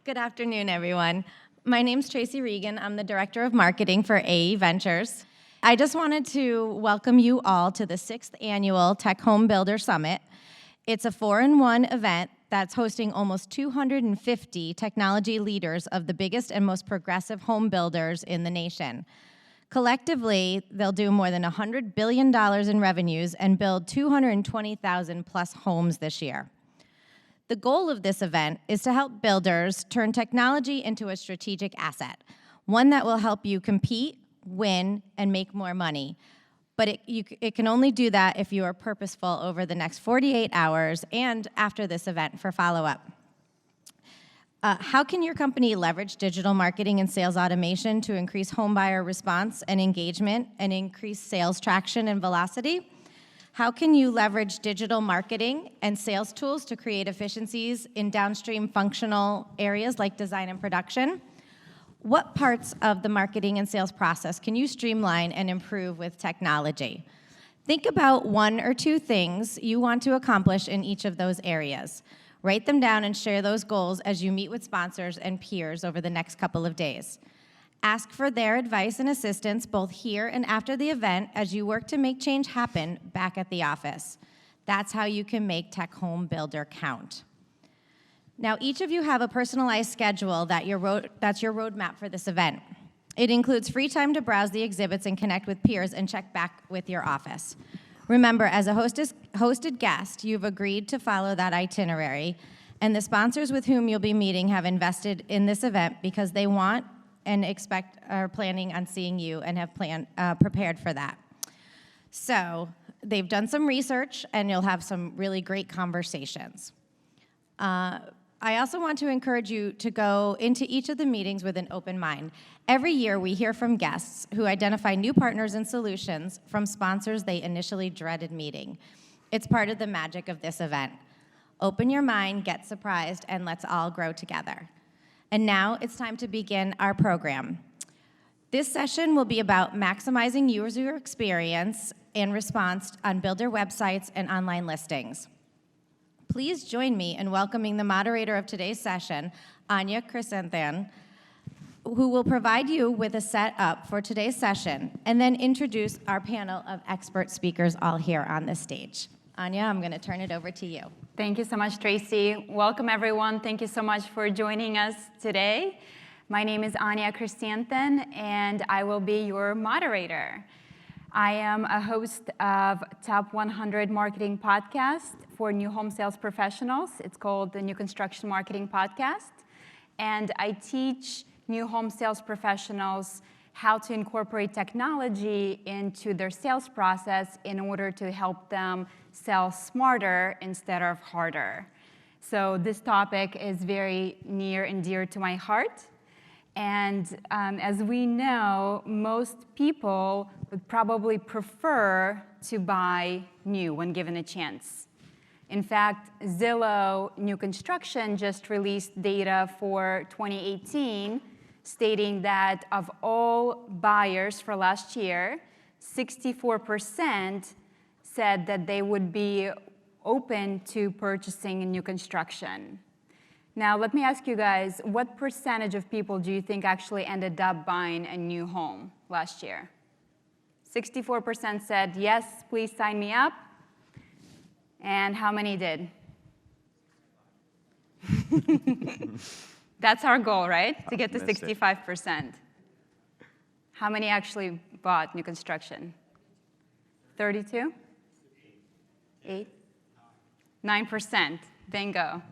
Good afternoon, everyone. My name's Tracy Regan. I'm the Director of Marketing for AE Ventures. I just wanted to welcome you all to the 6th Annual Tech Home Builder Summit. It's a 4-in-1 event that's hosting almost 250 technology leaders of the biggest and most progressive home builders in the nation. Collectively, they'll do more than $100 billion in revenues and build 220,000 plus homes this year. The goal of this event is to help builders turn technology into a strategic asset, one that will help you compete, win, and make more money. But it can only do that if you are purposeful over the next 48 hours and after this event for follow-up. How can your company leverage digital marketing and sales automation to increase homebuyer response and engagement and increase sales traction and velocity? How can you leverage digital marketing and sales tools to create efficiencies in downstream functional areas like design and production? What parts of the marketing and sales process can you streamline and improve with technology? Think about 1 or 2 things you want to accomplish in each of those areas. Write them down and share those goals as you meet with sponsors and peers over the next couple of days. Ask for their advice and assistance both here and after the event as you work to make change happen back at the office. That's how you can make Tech Home Builder count. Now, each of you have a personalized schedule that's your roadmap for this event. It includes free time to browse the exhibits and connect with peers and check back with your office. Remember, as a hosted guest, you've agreed to follow that itinerary, and the sponsors with whom you'll be meeting have invested in this event because they want and are planning on seeing you and have prepared for that. So they've done some research, and you'll have some really great conversations. I also want to encourage you to go into each of the meetings with an open mind. Every year, we hear from guests who identify new partners and solutions from sponsors they initially dreaded meeting. It's part of the magic of this event. Open your mind, get surprised, and let's all grow together. And now it's time to begin our program. This session will be about maximizing user experience and response on builder websites and online listings. Please join me in welcoming the moderator of today's session, Anya Chrisanthon, who will provide you with a setup for today's session, and then introduce our panel of expert speakers all here on the stage. Anya, I'm going to turn it over to you. Thank you so much, Tracy. Welcome, everyone. Thank you so much for joining us today. My name is Anya Chrisanthon, and I will be your moderator. I am a host of Top 100 Marketing Podcast for new home sales professionals. It's called the New Construction Marketing Podcast. And I teach new home sales professionals how to incorporate technology into their sales process in order to help them sell smarter instead of harder. So this topic is very near and dear to my heart. And as we know, most people would probably prefer to buy new when given a chance. In fact, Zillow New Construction just released data for 2018 stating that of all buyers for last year, 64% said that they would be open to purchasing a new construction. Now, let me ask you guys, what percentage of people do you think actually ended up buying a new home last year? 64% said, yes, please sign me up. And how many did? That's our goal, right? To get to 65%. How many actually bought new construction? 32? 8? 9%. Bingo.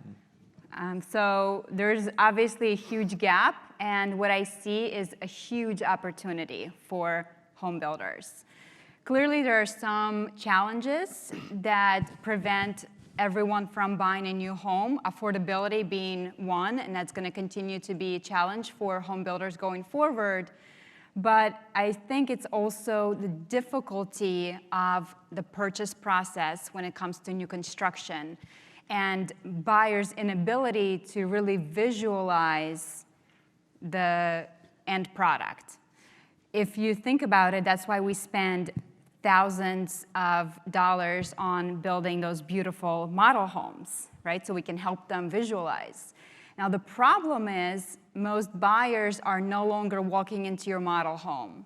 So there's obviously a huge gap, and what I see is a huge opportunity for home builders. Clearly, there are some challenges that prevent everyone from buying a new home, affordability being one, and that's going to continue to be a challenge for home builders going forward. But I think it's also the difficulty of the purchase process when it comes to new construction and buyers' inability to really visualize the end product. If you think about it, that's why we spend thousands of dollars on building those beautiful model homes, right? So we can help them visualize. Now, the problem is most buyers are no longer walking into your model home.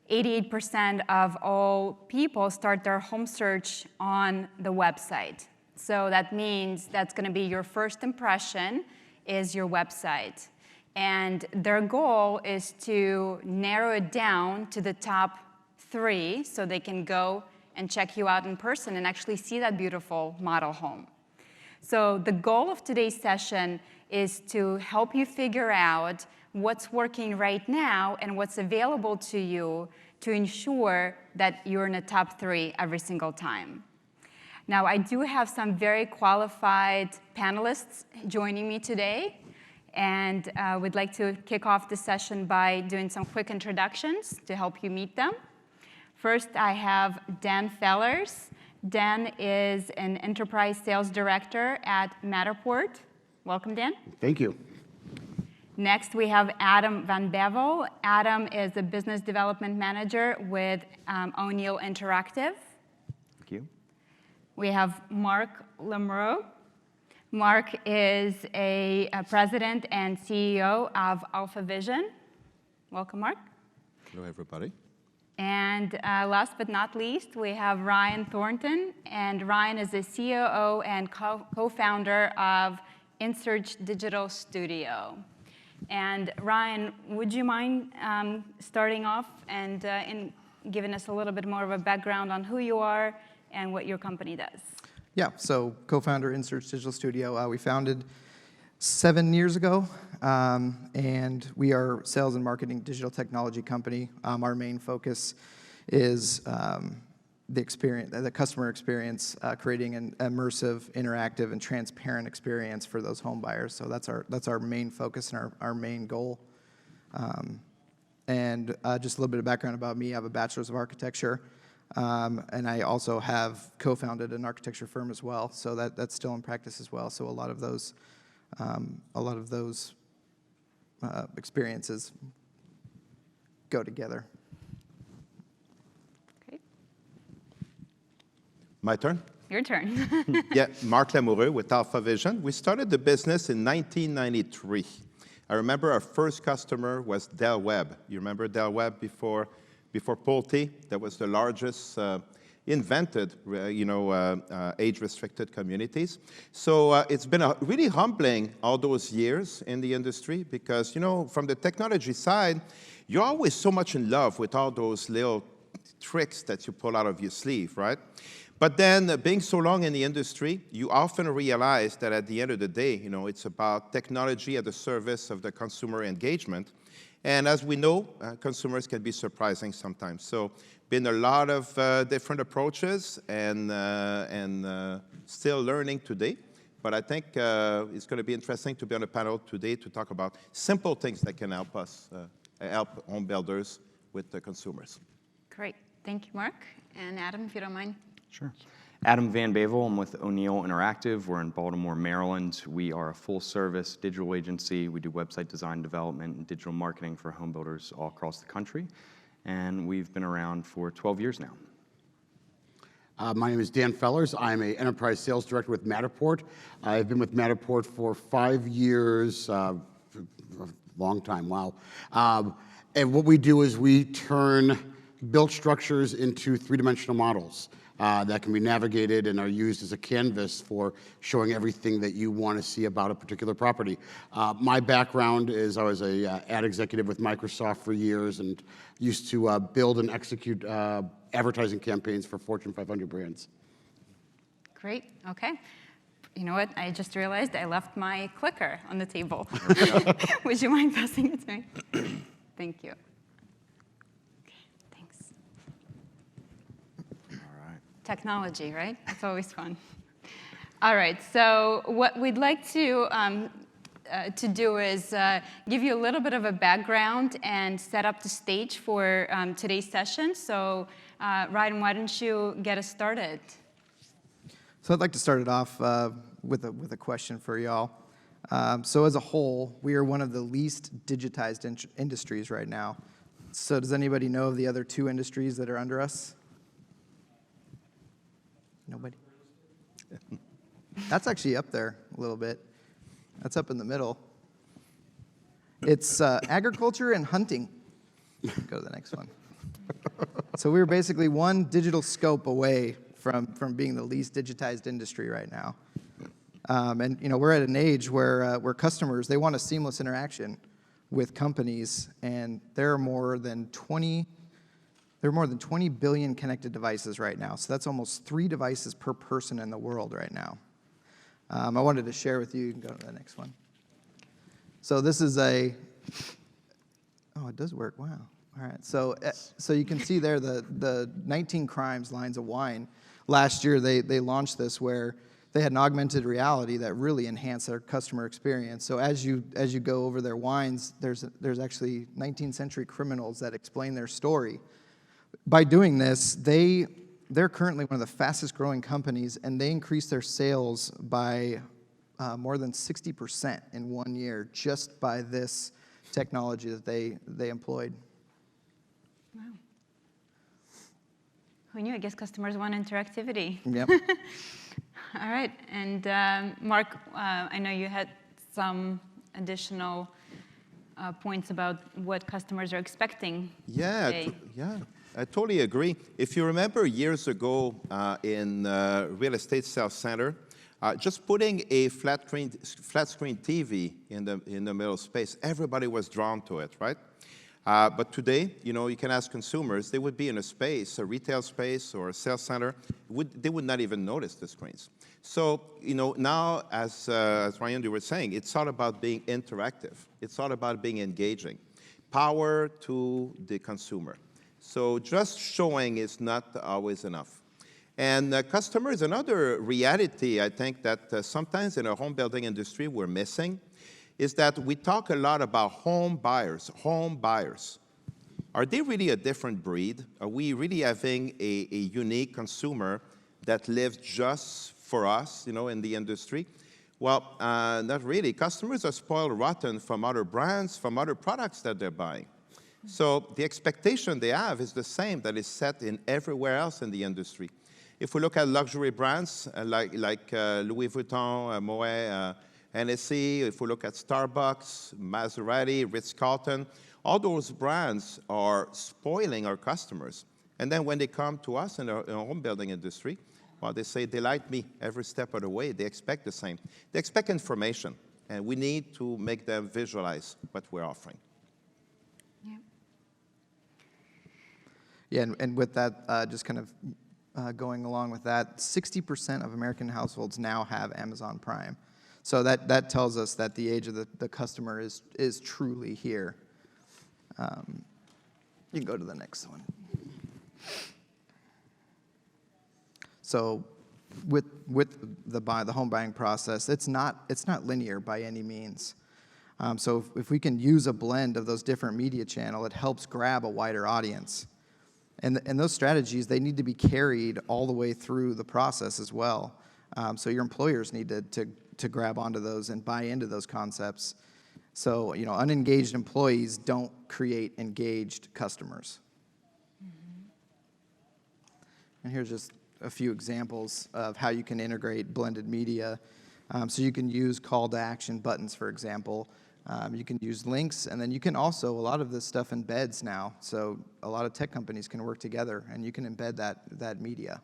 88% of all people start their home search on the website. So that means that's going to be your first impression is your website. And their goal is to narrow it down to the top 3 so they can go and check you out in person and actually see that beautiful model home. So the goal of today's session is to help you figure out what's working right now and what's available to you to ensure that you're in the top 3 every single time. Now, I do have some very qualified panelists joining me today, and we'd like to kick off the session by doing some quick introductions to help you meet them. First, I have Dan Fellars. Dan is an enterprise sales director at Matterport. Welcome, Dan. Thank you. Next, we have Adam Van Bavel. Adam is a business development manager with O'Neill Interactive. Thank you. We have Marc Lamoureux. Marc is a president and CEO of Alpha Vision. Welcome, Marc. Hello, everybody. And last but not least, we have Ryan Thornton. And Ryan is the COO and co-founder of InSearch Digital Studio. And Ryan, would you mind starting off and giving us a little bit more of a background on who you are and what your company does? Yeah, so co-founder InSearch Digital Studio. We founded 7 years ago, and we are a sales and marketing digital technology company. Our main focus is the customer experience, creating an immersive, interactive, and transparent experience for those home buyers. So that's our main focus and our main goal. And just a little bit of background about me: I have a bachelor's of architecture, and I also have co-founded an architecture firm as well. So that's still in practice as well. So a lot of those experiences go together. My turn? Your turn. Yeah, Marc Lamoureux with Alpha Vision. We started the business in 1993. I remember our first customer was Dell Web. You remember Dell Web before Pulte? That was the largest invented, age-restricted communities. So it's been really humbling all those years in the industry because, from the technology side, you're always so much in love with all those little tricks that you pull out of your sleeve, right? But then, being so long in the industry, you often realize that at the end of the day, it's about technology at the service of the consumer engagement. And as we know, consumers can be surprising sometimes. So, been a lot of different approaches and still learning today. But I think it's going to be interesting to be on a panel today to talk about simple things that can help us, help home builders with the consumers. Great. Thank you, Marc. And Adam, if you don't mind. Sure. Adam Van Bavel. I'm with O'Neill Interactive. We're in Baltimore, Maryland. We are a full-service digital agency. We do website design development and digital marketing for home builders all across the country. And we've been around for 12 years now. My name is Dan Fellars. I'm an enterprise sales director with Matterport. I've been with Matterport for 5 years, long time, wow. And what we do is we turn built structures into three-dimensional models that can be navigated and are used as a canvas for showing everything that you want to see about a particular property. My background is I was an ad executive with Microsoft for years and used to build and execute advertising campaigns for Fortune 500 brands. Great. Okay. You know what? I just realized I left my clicker on the table. Would you mind passing it to me? Thank you. Technology, right? It's always fun. All right, so what we'd like to do is give you a little bit of a background and set up the stage for today's session. So, Ryan, why don't you get us started? So I'd like to start it off with a question for y'all. So as a whole, we are one of the least digitized industries right now. So does anybody know of the other 2 industries that are under us? Nobody? That's actually up there a little bit. That's up in the middle. It's agriculture and hunting. Go to the next one. So we're basically one digital scope away from being the least digitized industry right now. And we're at an age where customers, they want a seamless interaction with companies, and there are more than 20 billion connected devices right now. So that's almost 3 devices per person in the world right now. I wanted to share with you. You can go to the next one. So this is it does work. Wow. All right. So you can see there the 19 Crimes lines of wine. Last year they launched this where they had an augmented reality that really enhanced their customer experience. So as you go over their wines, there's actually 19th century criminals that explain their story. By doing this, they're currently one of the fastest growing companies, and they increased their sales by more than 60% in 1 year just by this technology that they employed. Wow. Who knew? I guess customers want interactivity. Yep. All right. And Mark, I know you had some additional points about what customers are expecting today. I totally agree. If you remember years ago in real estate sales center, just putting a flat screen TV in the middle space, everybody was drawn to it, right? But today, you can ask consumers, they would be in a space, a retail space or a sales center, they would not even notice the screens. So, now, as Ryan, you were saying, it's all about being interactive. It's all about being engaging. Power to the consumer. So just showing is not always enough. And customers, another reality I think that sometimes in our home building industry we're missing is that we talk a lot about home buyers. Are they really a different breed? Are we really having a unique consumer that lives just for us, in the industry? Well, not really. Customers are spoiled rotten from other brands, from other products that they're buying. So the expectation they have is the same that is set in everywhere else in the industry. If we look at luxury brands like Louis Vuitton, Moet, Hennessy, if we look at Starbucks, Maserati, Ritz-Carlton, all those brands are spoiling our customers. And then when they come to us in our home building industry, well, they say, delight me every step of the way. They expect the same. They expect information, and we need to make them visualize what we're offering. Yeah, and with that, just kind of going along with that, 60% of American households now have Amazon Prime. So that tells us that the age of the customer is truly here. You can go to the next one. So with the home buying process, it's not linear by any means. So if we can use a blend of those different media channels, it helps grab a wider audience. And those strategies, they need to be carried all the way through the process as well. So your employers need to grab onto those and buy into those concepts. So, unengaged employees don't create engaged customers. Mm-hmm. And here's just a few examples of how you can integrate blended media. So you can use call to action buttons, for example. You can use links, and then you can also, a lot of this stuff embeds now. So a lot of tech companies can work together, and you can embed that media.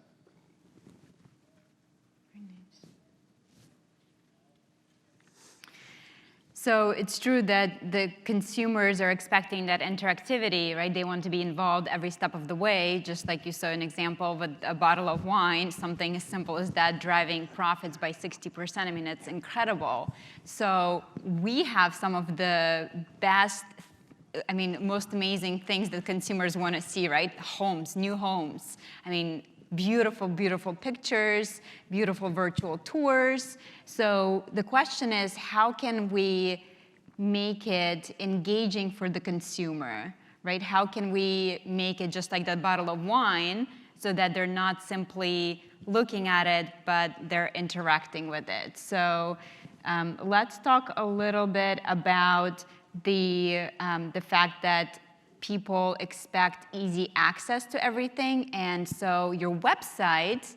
So it's true that the consumers are expecting that interactivity, right? They want to be involved every step of the way, just like you saw an example with a bottle of wine, something as simple as that driving profits by 60%. I mean, it's incredible. So we have some of the best, most amazing things that consumers want to see, right? Homes, new homes. Beautiful, beautiful pictures, beautiful virtual tours. So the question is, how can we make it engaging for the consumer, right? How can we make it just like that bottle of wine so that they're not simply looking at it, but they're interacting with it? So let's talk a little bit about the fact that people expect easy access to everything. And so your website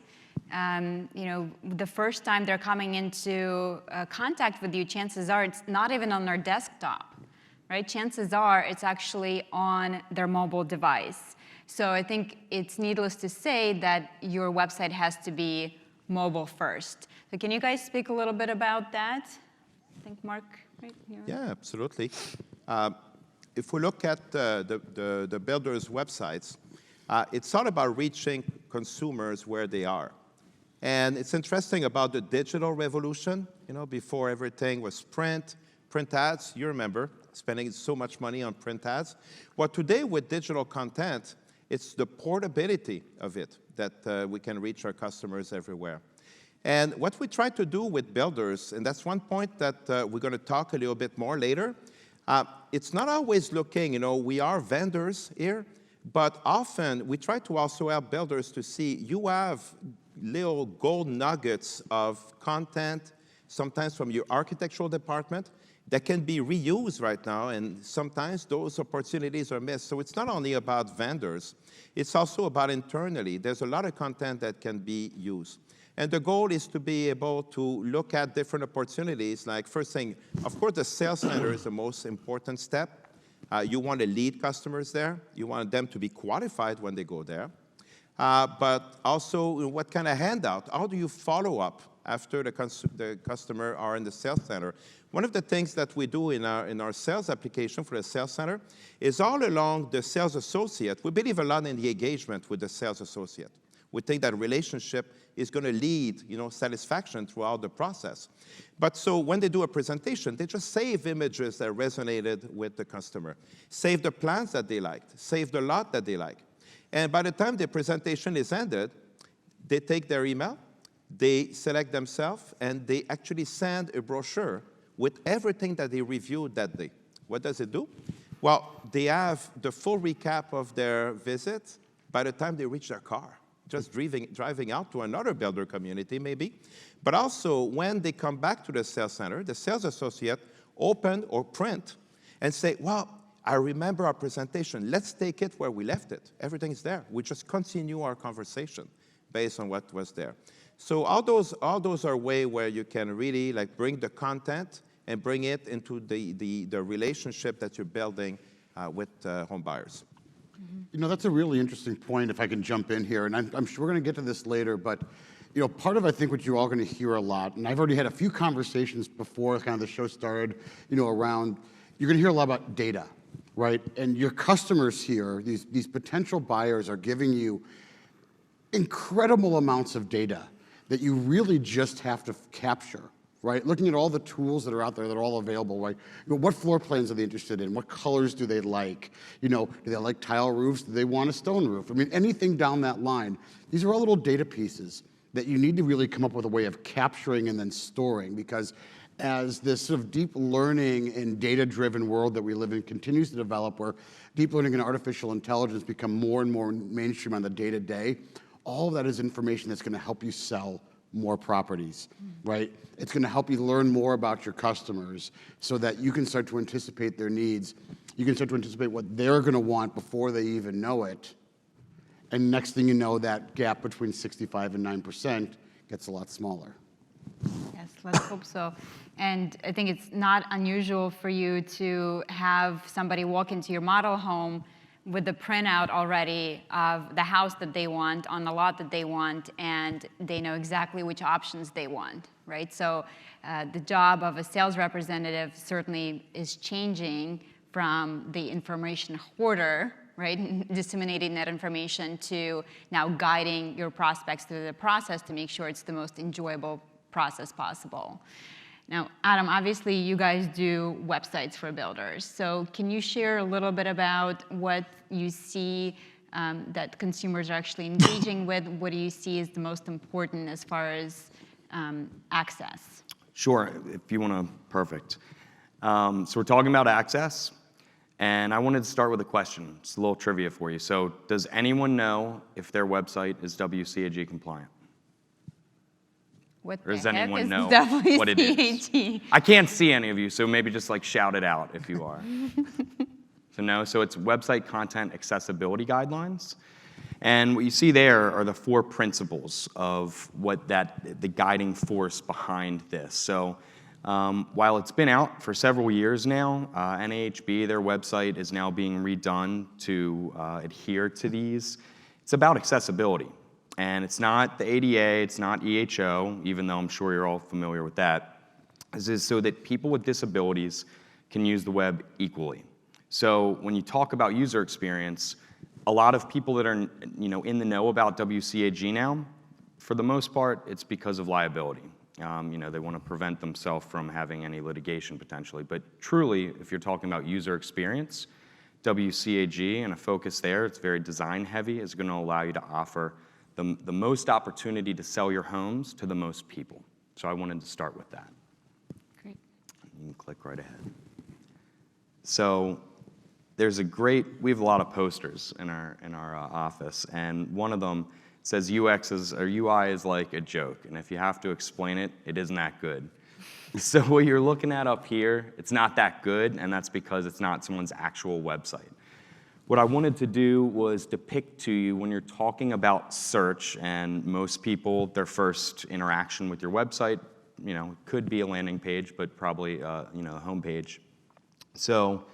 the first time they're coming into contact with you, chances are it's not even on their desktop, right? Chances are it's actually on their mobile device. So I think it's needless to say that your website has to be mobile first. So can you guys speak a little bit about that? I think Mark, right here. Yeah, absolutely. If we look at the builders' websites, it's all about reaching consumers where they are. And it's interesting about the digital revolution. Before everything was print ads, you remember, spending so much money on print ads. Well, today with digital content, it's the portability of it that we can reach our customers everywhere. And what we try to do with builders, and that's one point that we're going to talk a little bit more later, it's not always looking, we are vendors here, but often we try to also help builders to see you have little gold nuggets of content, sometimes from your architectural department, that can be reused right now, and sometimes those opportunities are missed. So it's not only about vendors, it's also about internally. There's a lot of content that can be used. And the goal is to be able to look at different opportunities. Like first thing, of course, the sales center is the most important step. You want to lead customers there. You want them to be qualified when they go there. But also, what kind of handout? How do you follow up after the customer are in the sales center? One of the things that we do in our sales application for the sales center is all along the sales associate. We believe a lot in the engagement with the sales associate. We think that relationship is going to lead, satisfaction throughout the process. But so when they do a presentation, they just save images that resonated with the customer, save the plans that they liked, save the lot that they like. And by the time the presentation is ended, they take their email, they select themselves, and they actually send a brochure with everything that they reviewed that day. What does it do? Well, they have the full recap of their visit by the time they reach their car, just driving out to another builder community maybe. But also, when they come back to the sales center, the sales associate open or print and say, well, I remember our presentation. Let's take it where we left it. Everything's there. We just continue our conversation based on what was there. So all those are ways where you can really bring the content and bring it into the relationship that you're building with home buyers. That's a really interesting point, if I can jump in here, and I'm sure we're going to get to this later, but part of, I think, what you're all going to hear a lot, and I've already had a few conversations before kind of the show started, around, you're going to hear a lot about data, right? And your customers here, these potential buyers are giving you incredible amounts of data that you really just have to capture, right? Looking at all the tools that are out there that are all available, right? What floor plans are they interested in? What colors do they like? Do they like tile roofs? Do they want a stone roof? I mean, anything down that line. These are all little data pieces that you need to really come up with a way of capturing and then storing, because as this sort of deep learning and data-driven world that we live in continues to develop, where deep learning and artificial intelligence become more and more mainstream on the day-to-day, all of that is information that's going to help you sell more properties, right? It's going to help you learn more about your customers so that you can start to anticipate their needs. You can start to anticipate what they're going to want before they even know it. And next thing you know, that gap between 65 and 9% gets a lot smaller. Yes, let's hope so. And I think it's not unusual for you to have somebody walk into your model home with the printout already of the house that they want on the lot that they want, and they know exactly which options they want, right? So the job of a sales representative certainly is changing from the information hoarder, right, disseminating that information, to now guiding your prospects through the process to make sure it's the most enjoyable process possible. Now, Adam, obviously you guys do websites for builders. So can you share a little bit about what you see that consumers are actually engaging with? What do you see as the most important as far as access? Sure, if you want to, perfect. So we're talking about access, and I wanted to start with a question. It's a little trivia for you. So does anyone know if their website is WCAG compliant? What Or does the heck anyone is know what it is? WCAG? I can't see any of you, so maybe just shout it out if you are. So no, so it's Website Content Accessibility Guidelines. And what you see there are the 4 principles of the guiding force behind this. So while it's been out for several years now, NAHB, their website, is now being redone to adhere to these. It's about accessibility. And it's not the ADA, it's not EHO, even though I'm sure you're all familiar with that. This is so that people with disabilities can use the web equally. So when you talk about user experience, a lot of people that are in the know about WCAG now, for the most part, it's because of liability. They want to prevent themselves from having any litigation potentially. But truly, if you're talking about user experience, WCAG and a focus there, it's very design heavy, is going to allow you to offer the most opportunity to sell your homes to the most people. So I wanted to start with that. Great. You can click right ahead. So we have a lot of posters in our office, and one of them says UI is like a joke, and if you have to explain it, it isn't that good. So what you're looking at up here, it's not that good, and that's because it's not someone's actual website. What I wanted to do was depict to you when you're talking about search, and most people, their first interaction with your website, could be a landing page, but probably a home page. So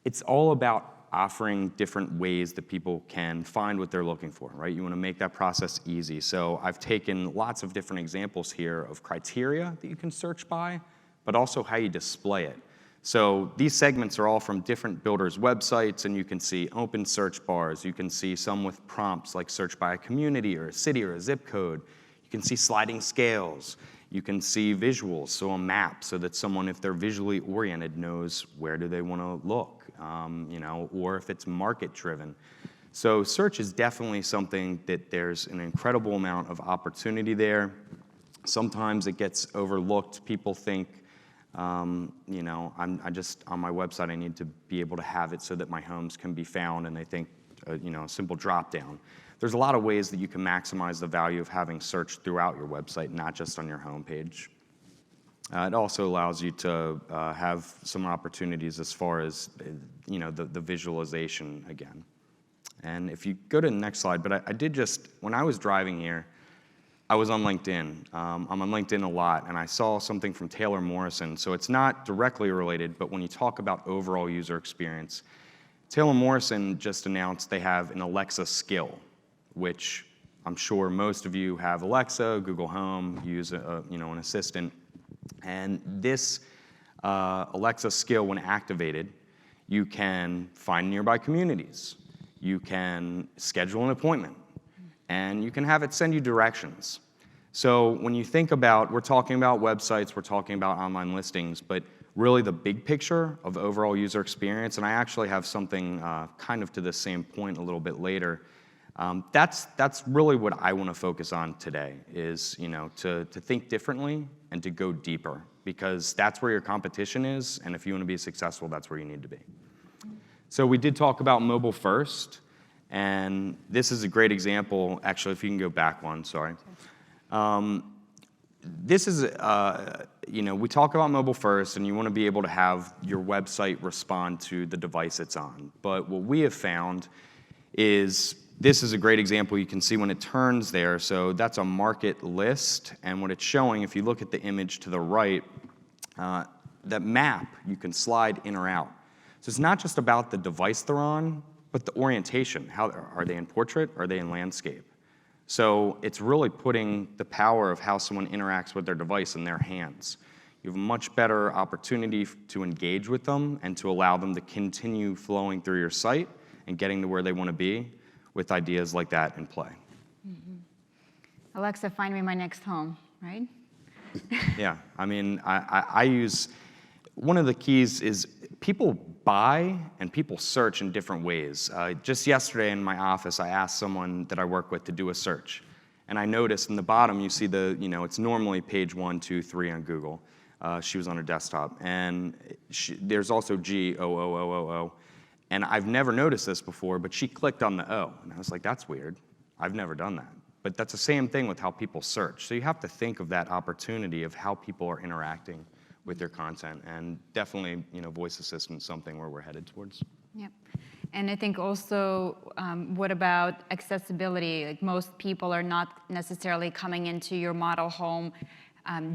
it's all about offering different ways that people can find what they're looking for, right? You want to make that process easy. So I've taken lots of different examples here of criteria that you can search by, but also how you display it. So these segments are all from different builders' websites, and you can see open search bars. You can see some with prompts like search by a community or a city or a zip code. You can see sliding scales. You can see visuals, so a map, so that someone, if they're visually oriented, knows where do they want to look, or if it's market-driven. So search is definitely something that there's an incredible amount of opportunity there. Sometimes it gets overlooked. People think, I just, on my website, I need to be able to have it so that my homes can be found, and they think, a simple drop-down. There's a lot of ways that you can maximize the value of having search throughout your website, not just on your homepage. It also allows you to have some opportunities as far as the visualization again. And if you go to the next slide, but I did when I was driving here, I was on LinkedIn. I'm on LinkedIn a lot, and I saw something from Taylor Morrison. So it's not directly related, but when you talk about overall user experience, Taylor Morrison just announced they have an Alexa skill, which I'm sure most of you have Alexa, Google Home, use an assistant. And this Alexa skill, when activated, you can find nearby communities. You can schedule an appointment, and you can have it send you directions. So when you think about, we're talking about websites, we're talking about online listings, but really the big picture of overall user experience, and I actually have something kind of to the same point a little bit later. That's really what I want to focus on today, is to think differently and to go deeper, because that's where your competition is, and if you want to be successful, that's where you need to be. So we did talk about mobile first, and this is a great example. Actually, if you can go back one, sorry. This is, we talk about mobile first, and you want to be able to have your website respond to the device it's on. But what we have found is, this is a great example. You can see when it turns there. So that's a market list, and what it's showing, if you look at the image to the right, that map, you can slide in or out. So it's not just about the device they're on, but the orientation. How are they in portrait? Are they in landscape? So it's really putting the power of how someone interacts with their device in their hands. You have a much better opportunity to engage with them and to allow them to continue flowing through your site and getting to where they want to be with ideas like that in play. Mm-hmm. Alexa, find me my next home, right? Yeah, I mean, I use, one of the keys is people buy and people search in different ways. Just yesterday in my office, I asked someone that I work with to do a search. And I noticed in the bottom, you see it's normally page 1, 2, 3 on Google. She was on her desktop. And there's also G-O-O-O-O-O. And I've never noticed this before, but she clicked on the O. And I was like, that's weird. I've never done that. But that's the same thing with how people search. So you have to think of that opportunity of how people are interacting with their content, and definitely, voice assistant is something where we're headed towards. Yep. And I think also, what about accessibility? Like most people are not necessarily coming into your model home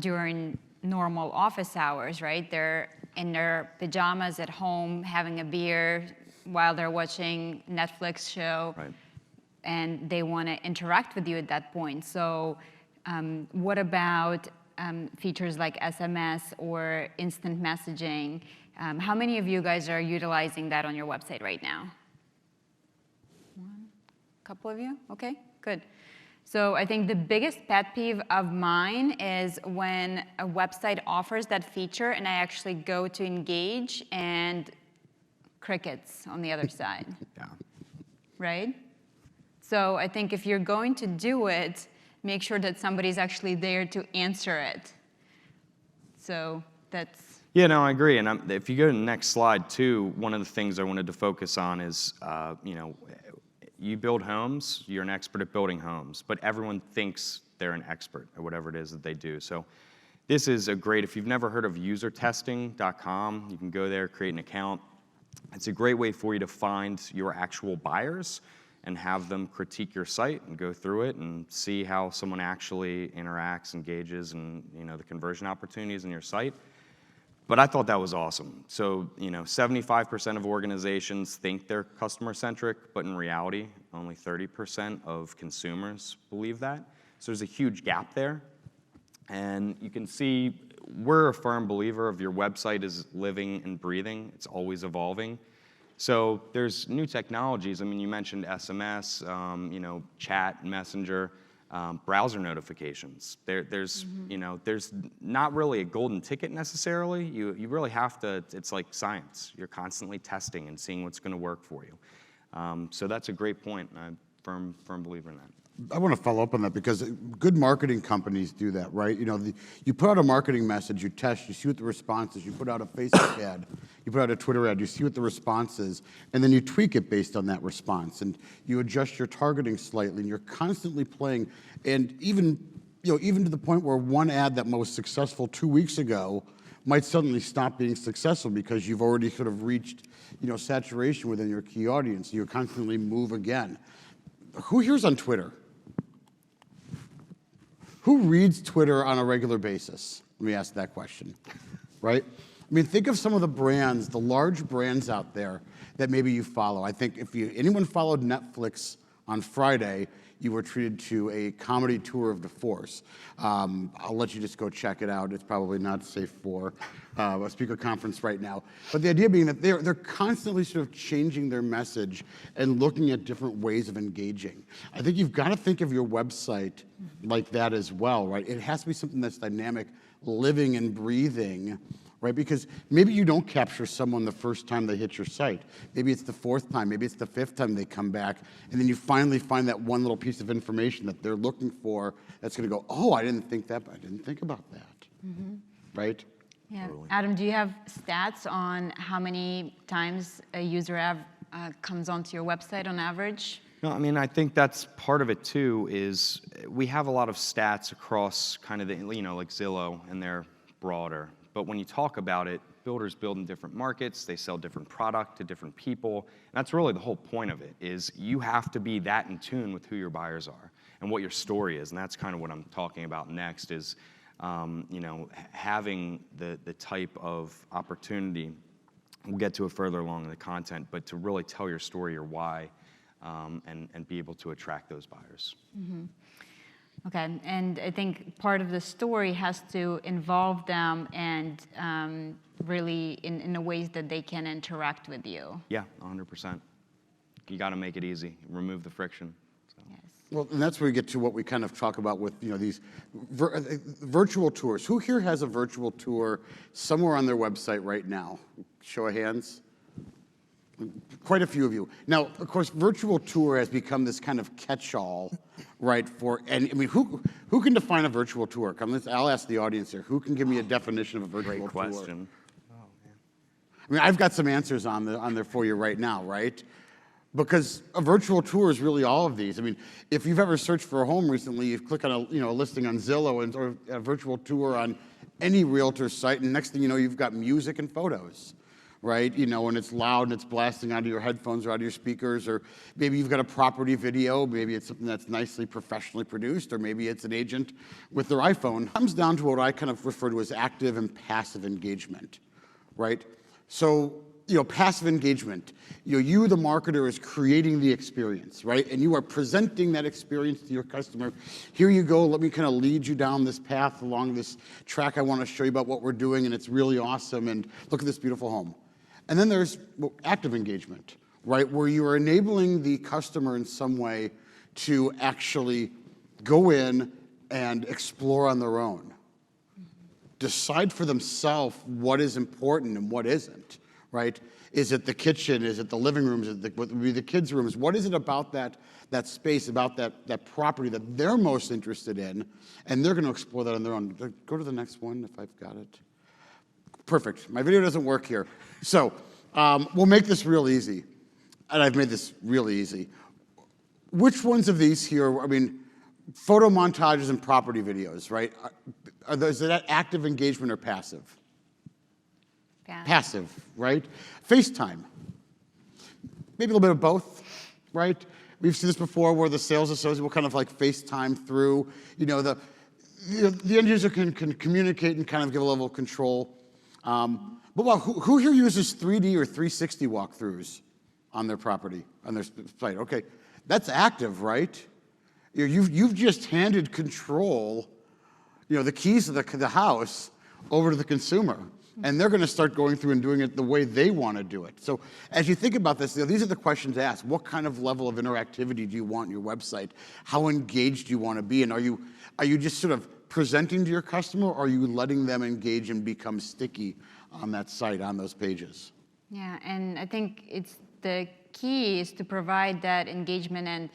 during normal office hours, right? They're in their pajamas at home having a beer while they're watching Netflix show, Right. and they want to interact with you at that point. So what about features like SMS or instant messaging? How many of you guys are utilizing that on your website right now? One, couple of you? Okay, good. So I think the biggest pet peeve of mine is when a website offers that feature and I actually go to engage and crickets on the other side, Yeah. right? So I think if you're going to do it, make sure that somebody's actually there to answer it. So that's... Yeah, no, I agree. And if you go to the next slide too, one of the things I wanted to focus on is, you build homes, you're an expert at building homes, but everyone thinks they're an expert at whatever it is that they do. So this is a great, if you've never heard of usertesting.com, you can go there, create an account. It's a great way for you to find your actual buyers and have them critique your site and go through it and see how someone actually interacts, engages, and the conversion opportunities in your site. But I thought that was awesome. So 75% of organizations think they're customer-centric, but in reality, only 30% of consumers believe that. So there's a huge gap there. And you can see we're a firm believer of your website is living and breathing. It's always evolving. So there's new technologies. I mean, you mentioned SMS, chat, messenger, browser notifications. There's not really a golden ticket necessarily. You really have to. It's like science. You're constantly testing and seeing what's going to work for you. So that's a great point. I'm a firm believer in that. I want to follow up on that because good marketing companies do that, right? You put out a marketing message, you test, you see what the response is. You put out a Facebook ad, you put out a Twitter ad, you see what the response is, and then you tweak it based on that response, and you adjust your targeting slightly, and you're constantly playing. And even to the point where one ad that was successful 2 weeks ago might suddenly stop being successful because you've already sort of reached, saturation within your key audience. You constantly move again. Who here's on Twitter? Who reads Twitter on a regular basis? Let me ask that question, right? I mean, think of some of the brands, the large brands out there that maybe you follow. I think if anyone followed Netflix on Friday, you were treated to a comedy tour of the force. I'll let you just go check it out. It's probably not safe for a speaker conference right now. But the idea being that they're constantly sort of changing their message and looking at different ways of engaging. I think you've got to think of your website like that as well, right? It has to be something that's dynamic, living and breathing, right? Because maybe you don't capture someone the first time they hit your site. Maybe it's the fourth time, maybe it's the fifth time they come back, and then you finally find that one little piece of information that they're looking for that's going to go, oh, I didn't think about that, right? Yeah. Adam, do you have stats on how many times a user comes onto your website on average? No, I mean, I think that's part of it too, is we have a lot of stats across kind of the, like Zillow, and they're broader. But when you talk about it, builders build in different markets, they sell different product to different people. And that's really the whole point of it, is you have to be that in tune with who your buyers are and what your story is. And that's kind of what I'm talking about next is, having the type of opportunity, we'll get to it further along in the content, but to really tell your story, your why, and be able to attract those buyers. Mm-hmm. Okay, and I think part of the story has to involve them and really in the ways that they can interact with you. Yeah, 100%. You got to make it easy, remove the friction. So. Yes. Well, and that's where we get to what we kind of talk about with these virtual tours. Who here has a virtual tour somewhere on their website right now? Show of hands. Quite a few of you. Now, of course, virtual tour has become this kind of catch-all, right? And I mean, who can define a virtual tour? I'll ask the audience here. Who can give me a definition of a virtual tour? Great question. Oh, man. I mean, I've got some answers on there for you right now, right? Because a virtual tour is really all of these. I mean, if you've ever searched for a home recently, you click on a listing on Zillow or a virtual tour on any realtor site, and next thing you know, you've got music and photos. right? You know, and it's loud and it's blasting out of your headphones or out of your speakers, or maybe you've got a property video, maybe it's something that's nicely professionally produced, or maybe it's an agent with their iPhone. It comes down to what I kind of refer to as active and passive engagement, right? So, you know, passive engagement, you, the marketer, is creating the experience, right? And you are presenting that experience to your customer. Here you go, let me kind of lead you down this path along this track. I want to show you about what we're doing, and it's really awesome, and look at this beautiful home. And then there's active engagement, right? Where you are enabling the customer in some way to actually go in and explore on their own. Decide for themselves what is important and what isn't. Right? Is it the kitchen? Is it the living rooms? Is it what would be the kids' rooms? What is it about that space, about that property that they're most interested in? And they're going to explore that on their own. Go to the next one if I've got it. Perfect. My video doesn't work here. So we'll make this real easy. And I've made this really easy. Which ones of these here, I mean, photo montages and property videos, right? Is that active engagement or passive? Passive, right? FaceTime. Maybe a little bit of both, right? We've seen this before where the sales associate will kind of like FaceTime through, you know, the end user can communicate and kind of give a level of control. But well, who here uses 3D or 360 walkthroughs on their property, on their site? Okay, that's active, right? You've just handed control, you know, the keys to the house over to the consumer. And they're going to start going through and doing it the way they want to do it. So as you think about this, you know, these are the questions to ask. What kind of level of interactivity do you want in your website? How engaged do you want to be? And are you just sort of presenting to your customer, or are you letting them engage and become sticky on that site, on those pages? Yeah, and I think it's the key is to provide that engagement. And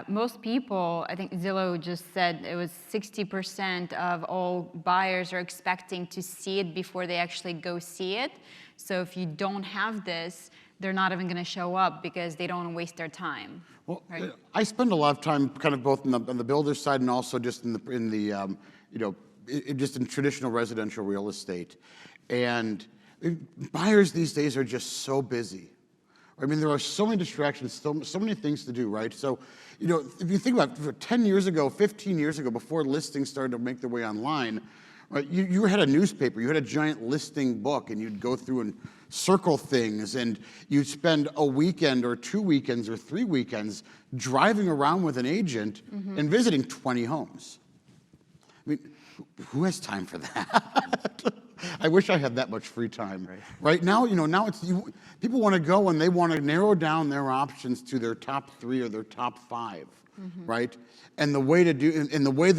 most people, I think Zillow just said it was 60% of all buyers are expecting to see it before they actually go see it. So if you don't have this, they're not even going to show up because they don't waste their time. Well, right? I spend a lot of time kind of both on the builder side and also just just in traditional residential real estate. And buyers these days are just so busy. I mean, there are so many distractions, so many things to do, right? So, you know, if you think about it, 10 years ago, 15 years ago, before listings started to make their way online, right, you had a newspaper, you had a giant listing book, and you'd go through and circle things, and you'd spend a weekend or 2 weekends or 3 weekends driving around with an agent and visiting 20 homes. I mean, who has time for that? I wish I had that much free time. Right now, you know, now people want to go and they want to narrow down their options to their top 3 or their top 5, right? And the way they're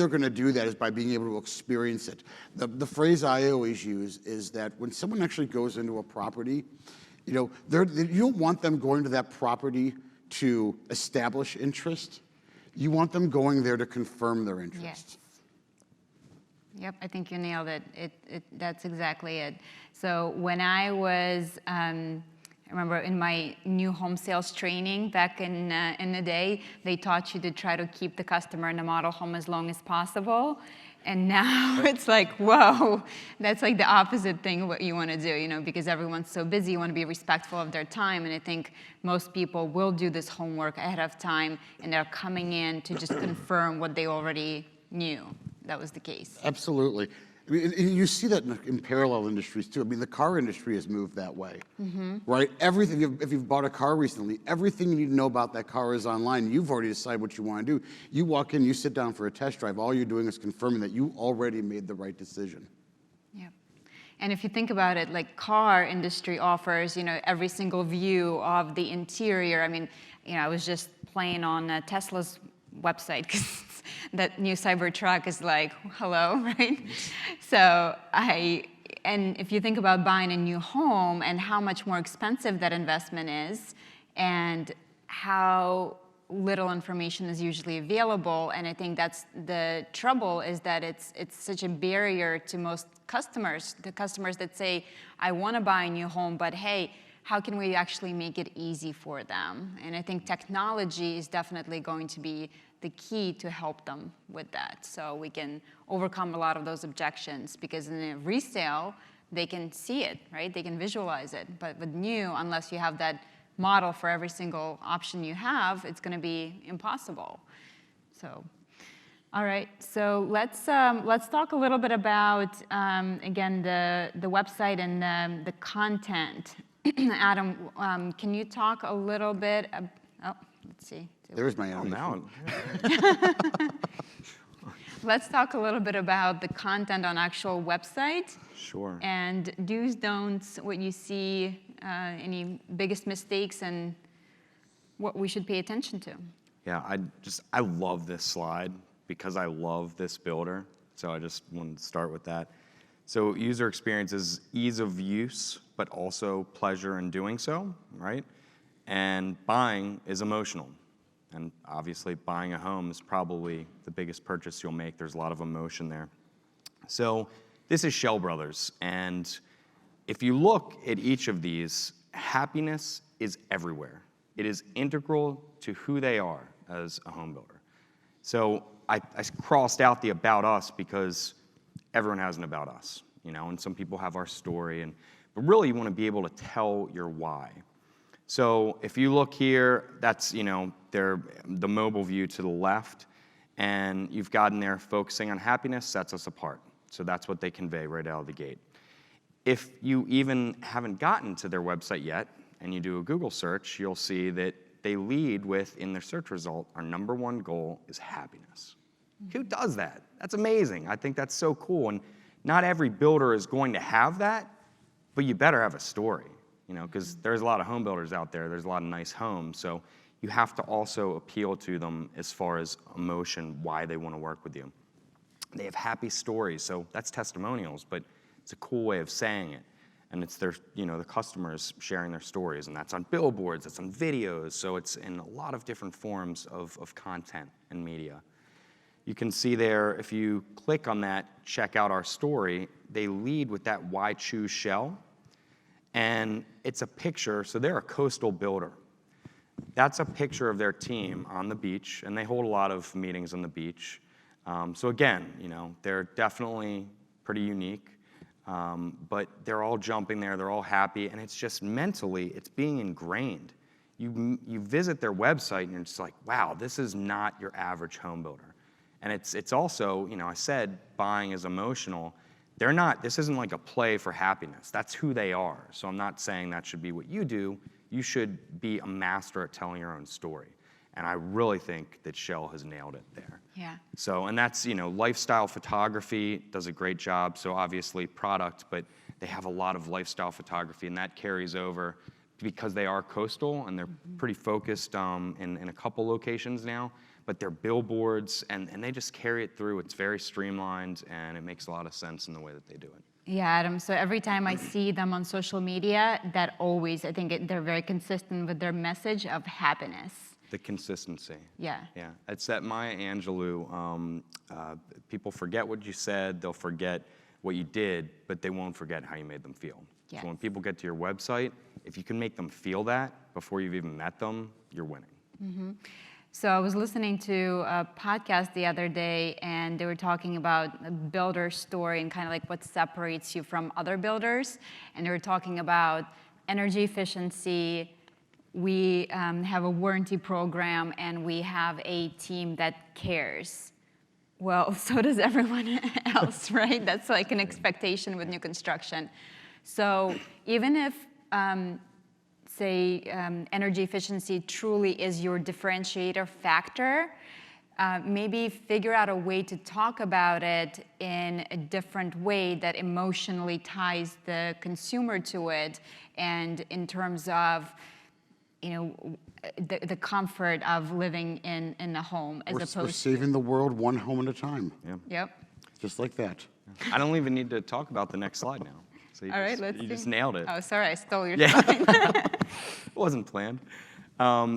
going to do that is by being able to experience it. The phrase I always use is that when someone actually goes into a property, you know, you don't want them going to that property to establish interest. You want them going there to confirm their interest. Yes. Yep, I think you nailed it. That's exactly it. So when I was, I remember in my new home sales training back in the day, they taught you to try to keep the customer in the model home as long as possible. And now it's like, whoa, that's like the opposite thing of what you want to do, you know, because everyone's so busy, you want to be respectful of their time. And I think most people will do this homework ahead of time, and they're coming in to just confirm what they already knew. That was the case. Absolutely. I mean, you see that in parallel industries too. I mean, the car industry has moved that way, right? Everything, if you've bought a car recently, everything you need to know about that car is online. You've already decided what you want to do. You walk in, you sit down for a test drive. All you're doing is confirming that you already made the right decision. Yep. And if you think about it, like car industry offers, you know, every single view of the interior. I mean, you know, I was just playing on Tesla's website because that new Cybertruck is like, hello, right? So and if you think about buying a new home and how much more expensive that investment is and how little information is usually available, and I think that's the trouble, is that it's such a barrier to most customers, the customers that say, I want to buy a new home, but hey, how can we actually make it easy for them? And I think technology is definitely going to be the key to help them with that. So we can overcome a lot of those objections, because in a resale, they can see it, right? They can visualize it. But with new, unless you have that model for every single option you have, it's going to be impossible. So, all right. So let's talk a little bit about again the website and the content. Adam, can you talk a little bit? Oh, let's see. There's my Oh, animation. now. Let's talk a little bit about the content on actual website. Sure. And do's, don'ts, what you see, any biggest mistakes, and what we should pay attention to. Yeah, I love this slide because I love this builder. So I just wanted to start with that. So user experience is ease of use, but also pleasure in doing so, right? And buying is emotional. And obviously buying a home is probably the biggest purchase you'll make. There's a lot of emotion there. So this is Shell Brothers. And if you look at each of these, happiness is everywhere. It is integral to who they are as a home builder. So I crossed out the about us because everyone has an about us, and some people have our story. But really you want to be able to tell your why. So if you look here, that's, the mobile view to the left, and you've gotten there focusing on happiness sets us apart. So that's what they convey right out of the gate. If you even haven't gotten to their website yet, and you do a Google search, you'll see that they lead with, in their search result, our #1 goal is happiness. Who does that? That's amazing. I think that's so cool. And not every builder is going to have that, but you better have a story. Because there's a lot of home builders out there. There's a lot of nice homes. So you have to also appeal to them as far as emotion, why they want to work with you. They have happy stories. So that's testimonials, but it's a cool way of saying it. And it's their, the customers sharing their stories. And that's on billboards, that's on videos. So it's in a lot of different forms of content and media. You can see there, if you click on that, check out our story, they lead with that why choose Shell. And it's a picture, so they're a coastal builder. That's a picture of their team on the beach, and they hold a lot of meetings on the beach. So again, they're definitely pretty unique, but they're all jumping there, they're all happy, and it's just mentally, it's being ingrained. You visit their website, and you're just like, wow, this is not your average home builder. And it's also, I said buying is emotional. This isn't like a play for happiness. That's who they are. So I'm not saying that should be what you do. You should be a master at telling your own story. And I really think that Shell has nailed it there. Yeah. So, and that's, lifestyle photography does a great job. So obviously product, but they have a lot of lifestyle photography, and that carries over because they are coastal and they're pretty focused in a couple locations now. But they're billboards, and they just carry it through. It's very streamlined, and it makes a lot of sense in the way that they do it. Yeah, Adam, so every time I see them on social media, that always, I think they're very consistent with their message of happiness. The consistency. Yeah. Yeah, it's that Maya Angelou, people forget what you said, they'll forget what you did, but they won't forget how you made them feel. Yes. So when people get to your website, if you can make them feel that before you've even met them, you're winning. Mm-hmm. So I was listening to a podcast the other day, and they were talking about a builder story and kind of like what separates you from other builders. And they were talking about energy efficiency. We have a warranty program, and we have a team that cares. Well, so does everyone else, right? That's like an expectation with new construction. So even if say energy efficiency truly is your differentiator factor, maybe figure out a way to talk about it in a different way that emotionally ties the consumer to it, and in terms of the comfort of living in a home as opposed We're saving the world one home at a time. Yeah. Yep. Just like that. I don't even need to talk about the next slide now. So All right, let's you see. just nailed it. Oh, sorry, I stole your Yeah. slide. It wasn't planned.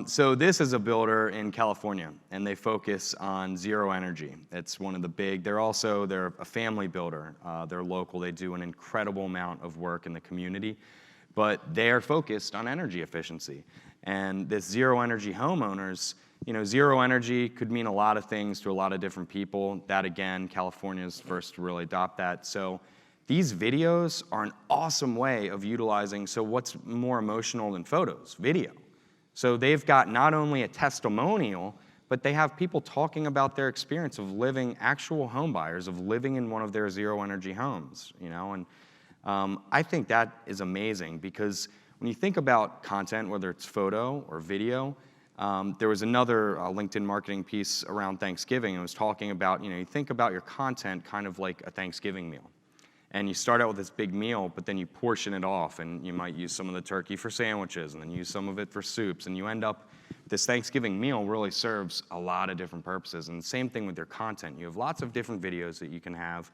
So this is a builder in California, and they focus on zero energy. It's one of the big, they're a family builder. They're local, they do an incredible amount of work in the community, but they're focused on energy efficiency. And this zero energy homeowners, zero energy could mean a lot of things to a lot of different people. That again, California's first to really adopt that. So These videos are an awesome way of utilizing, so what's more emotional than photos? Video. So they've got not only a testimonial, but they have people talking about their experience of living, actual home buyers, of living in one of their zero-energy homes, you know? And I think that is amazing because when you think about content, whether it's photo or video, there was another LinkedIn marketing piece around Thanksgiving. It was talking about, you think about your content kind of like a Thanksgiving meal. And you start out with this big meal, but then you portion it off, and you might use some of the turkey for sandwiches, and then use some of it for soups, and you end up, this Thanksgiving meal really serves a lot of different purposes. And the same thing with your content. You have lots of different videos that you can have,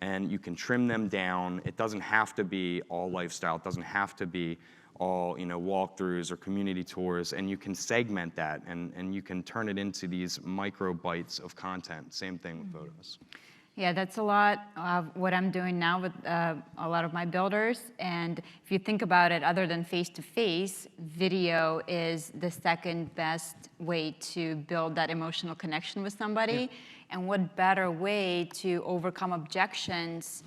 and you can trim them down. It doesn't have to be all lifestyle. It doesn't have to be all walkthroughs or community tours, and you can segment that, and you can turn it into these micro bites of content. Same thing with photos. Yeah, that's a lot of what I'm doing now with a lot of my builders. And if you think about it, other than face-to-face, video is the second best way to build that emotional connection with somebody. Yeah. And what better way to overcome objections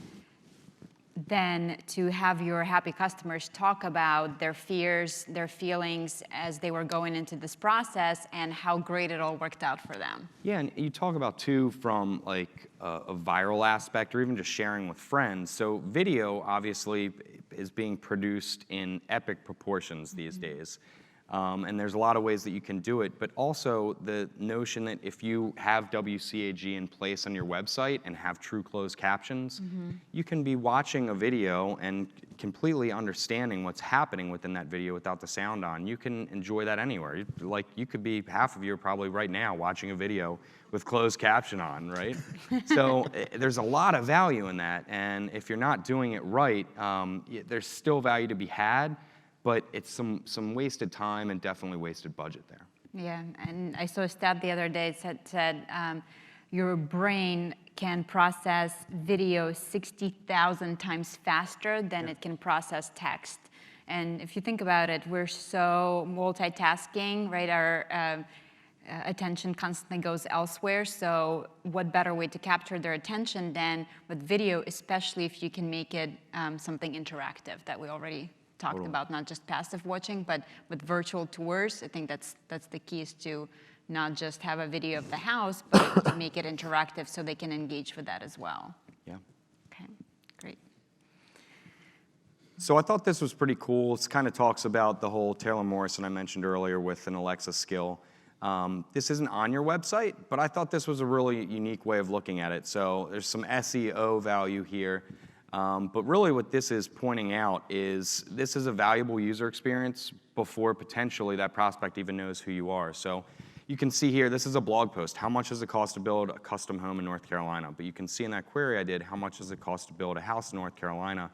than to have your happy customers talk about their fears, their feelings as they were going into this process and how great it all worked out for them. Yeah, and you talk about too from like a viral aspect or even just sharing with friends. So video obviously is being produced in epic proportions these days. And there's a lot of ways that you can do it, but also the notion that if you have WCAG in place on your website and have true closed captions, you can be watching a video and completely understanding what's happening within that video without the sound on. You can enjoy that anywhere. Like you could be, half of you are probably right now watching a video with closed caption on, right? So there's a lot of value in that, and if you're not doing it right, there's still value to be had, but it's some wasted time and definitely wasted budget there. Yeah, and I saw a stat the other day that said your brain can process video 60,000 times faster than it can process text. And if you think about it, we're so multitasking, right? Our attention constantly goes elsewhere, so what better way to capture their attention than with video, especially if you can make it something interactive that we already talked about, not just passive watching, but with virtual tours. I think that's the key, is to not just have a video of the house, but to make it interactive so they can engage with that as well. Yeah. Okay, great. So I thought this was pretty cool. It kind of talks about the whole Taylor Morrison I mentioned earlier with an Alexa skill. This isn't on your website, but I thought this was a really unique way of looking at it. So there's some SEO value here. But really what this is pointing out is this is a valuable user experience before potentially that prospect even knows who you are. So you can see here, this is a blog post. How much does it cost to build a custom home in North Carolina? But you can see in that query I did, how much does it cost to build a house in North Carolina?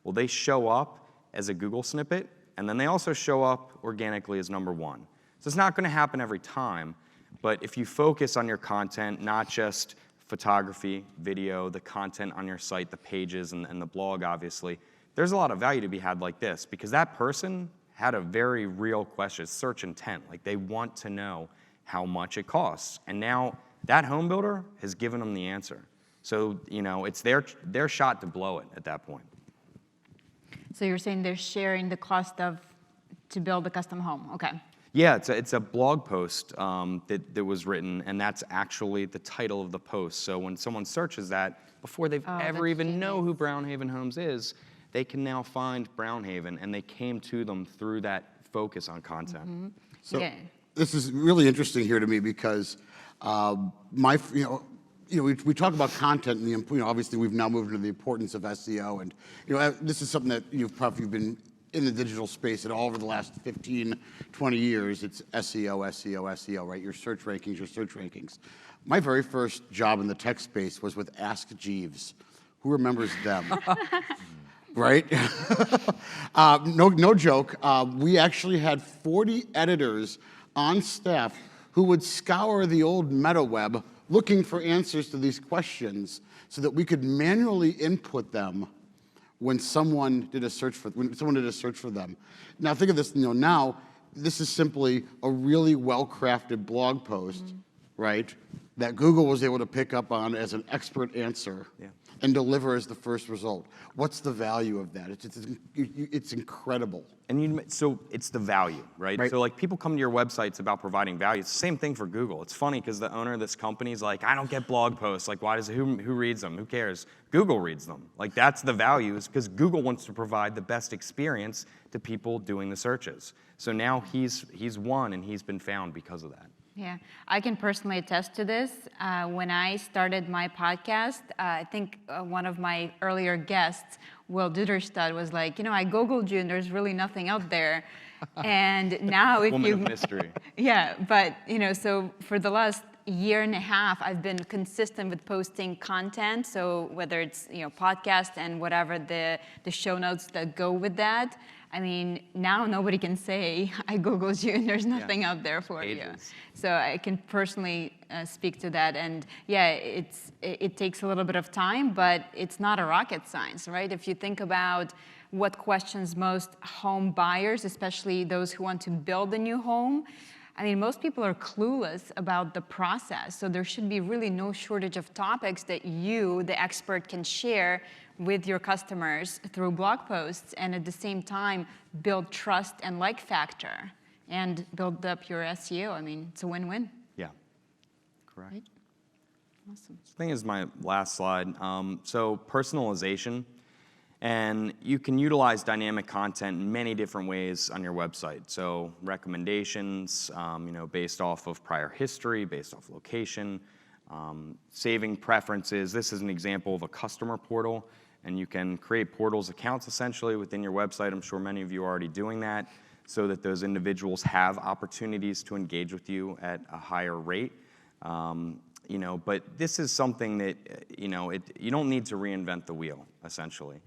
Well, they show up as a Google snippet, and then they also show up organically as number one. So it's not going to happen every time, but if you focus on your content, not just photography, video, the content on your site, the pages, and the blog, obviously, there's a lot of value to be had like this, because that person had a very real question, search intent. Like, they want to know how much it costs. And now that home builder has given them the answer. So, it's their shot to blow it at that point. So you're saying they're sharing the cost to build a custom home, okay. Yeah, it's a blog post that was written, and that's actually the title of the post. So when someone searches that, before they've ever even know who Brownhaven Homes is, they can now find Brownhaven, and they came to them through that focus on content. Mm-hmm. So yeah. this is really interesting here to me because we talk about content, and obviously we've now moved into the importance of SEO, and this is something that you've been in the digital space, and all over the last 15, 20 years, it's SEO, SEO, SEO, right? Your search rankings. My very first job in the tech space was with Ask Jeeves. Who remembers them? Right? No joke. We actually had 40 editors on staff who would scour the old MetaWeb looking for answers to these questions so that we could manually input them when someone did a search for them. Now think of this, now this is simply a really well-crafted blog post, right, that Google was able to pick up on as an expert answer. Yeah. and deliver as the first result. What's the value of that? It's incredible. And so it's the value, right? Right. So like people come to your websites about providing value. It's the same thing for Google. It's funny because the owner of this company is like, I don't get blog posts. Like, who reads them? Who cares? Google reads them. Like, that's the value, is because Google wants to provide the best experience to people doing the searches. So now he's won and he's been found because of that. Yeah, I can personally attest to this. When I started my podcast, I think one of my earlier guests, Will Duderstadt, was like, I Googled you and there's really nothing out there. And now if Woman you... of mystery. Yeah, but, so for the last year and a half, I've been consistent with posting content. So whether it's, podcast and whatever the show notes that go with that. I mean, now nobody can say, I Googled you and there's nothing out there for you. So I can personally speak to that. And yeah, it takes a little bit of time, but it's not a rocket science, right? If you think about what questions most home buyers, especially those who want to build a new home, I mean, most people are clueless about the process. So there should be really no shortage of topics that you, the expert, can share with your customers through blog posts, and at the same time build trust and like factor and build up your SEO. I mean, it's a win-win. Yeah, correct. Right? Awesome. I think is my last slide. So personalization, and you can utilize dynamic content in many different ways on your website. So recommendations, based off of prior history, based off location, saving preferences. This is an example of a customer portal, and you can create portals accounts essentially within your website. I'm sure many of you are already doing that, so that those individuals have opportunities to engage with you at a higher rate. But this is something that, you don't need to reinvent the wheel, essentially.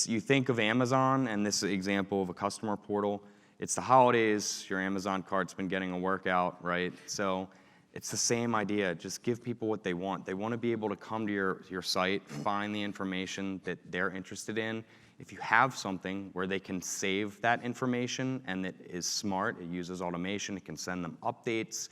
You think of Amazon, and this example of a customer portal, it's the holidays, your Amazon cart's been getting a workout, right? So it's the same idea. Just give people what they want. They want to be able to come to your site, find the information that they're interested in. If you have something where they can save that information and that is smart, it uses automation, it can send them updates,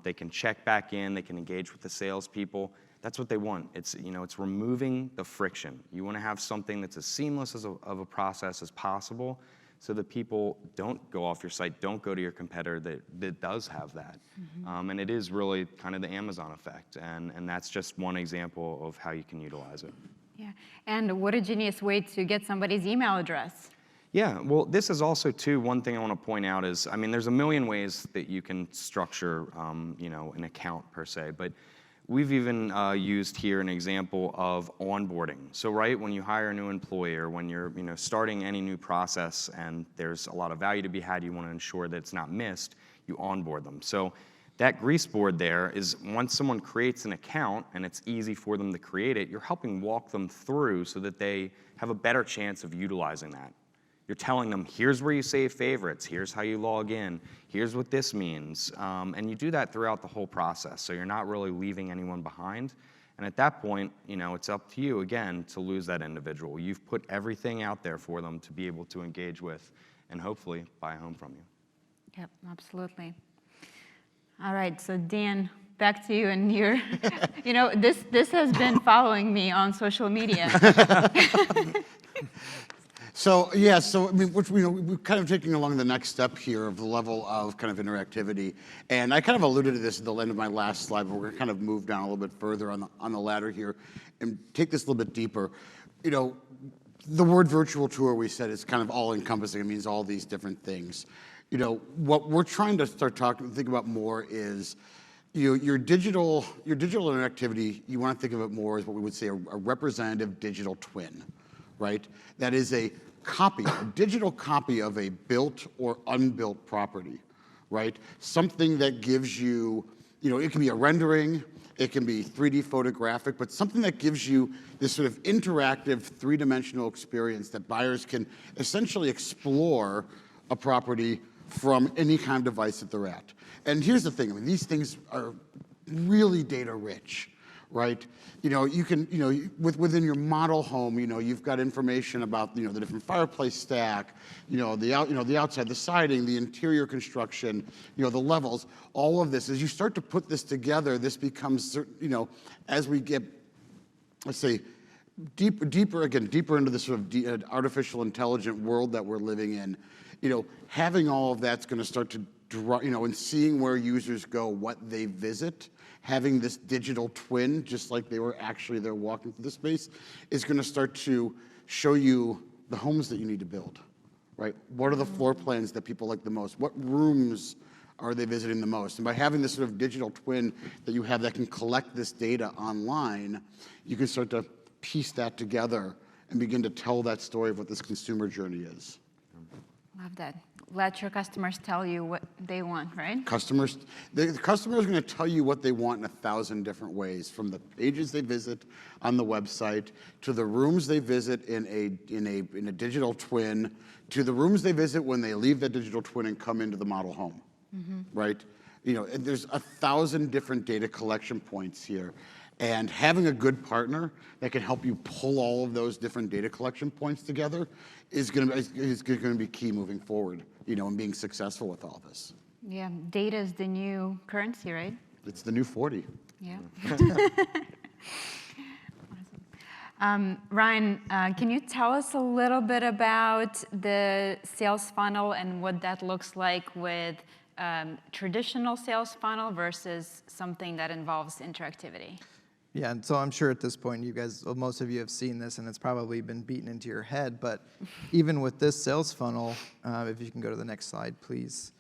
they can check back in, they can engage with the salespeople. That's what they want. It's removing the friction. You want to have something that's as seamless of a process as possible, so that people don't go off your site, don't go to your competitor that does have that. Mm-hmm. And it is really kind of the Amazon effect, and that's just one example of how you can utilize it. Yeah, and what a genius way to get somebody's email address. Yeah, well, this is also, too, one thing I want to point out is, there's a million ways that you can structure, an account per se, but we've even used here an example of onboarding. So, right, when you hire a new employee or when you're starting any new process and there's a lot of value to be had, you want to ensure that it's not missed, you onboard them. So that grease board there is once someone creates an account and it's easy for them to create it, you're helping walk them through so that they have a better chance of utilizing that. You're telling them, here's where you save favorites, here's how you log in, here's what this means. And you do that throughout the whole process, so you're not really leaving anyone behind. And at that point, it's up to you, again, to lose that individual. You've put everything out there for them to be able to engage with and hopefully buy a home from you. Yep, absolutely. All right, so Dan, back to you and your, this has been following me on social media. So we're kind of taking along the next step here of the level of kind of interactivity, and I kind of alluded to this at the end of my last slide, but we're going to kind of move down a little bit further on the ladder here, and take this a little bit deeper. The word virtual tour, we said, is kind of all encompassing. It means all these different things. What we're trying to think about more is, your digital interactivity. You want to think of it more as what we would say a representative digital twin. Right? That is a digital copy of a built or unbuilt property, right? Something that gives you, it can be a rendering, it can be 3D photographic, but something that gives you this sort of interactive three-dimensional experience that buyers can essentially explore a property from any kind of device that they're at. And here's the thing, these things are really data rich. Right, you can, within your model home, you've got information about, the different fireplace stack, the outside, the siding, the interior construction, the levels, all of this. As you start to put this together, this becomes, as we get, let's say, deeper into this sort of artificial intelligent world that we're living in, having all of that's going to start to draw, and seeing where users go, what they visit, having this digital twin, just like they were actually there walking through the space, is going to start to show you the homes that you need to build, right? What are the floor plans that people like the most? What rooms are they visiting the most? And by having this sort of digital twin that you have that can collect this data online, you can start to piece that together and begin to tell that story of what this consumer journey is. Love that. Let your customers tell you what they want, right? The customer is going to tell you what they want in 1,000 different ways, from the pages they visit on the website, to the rooms they visit in a digital twin, to the rooms they visit when they leave that digital twin and come into the model home, right? And there's 1,000 different data collection points here. And having a good partner that can help you pull all of those different data collection points together is going to be key moving forward, and being successful with all this. Yeah, data is the new currency, right? It's the new 40. Yeah. Ryan, can you tell us a little bit about the sales funnel and what that looks like with traditional sales funnel versus something that involves interactivity? Yeah, and so I'm sure at this point you guys, well, most of you have seen this and it's probably been beaten into your head, but even with this sales funnel, if you can go to the next slide, please,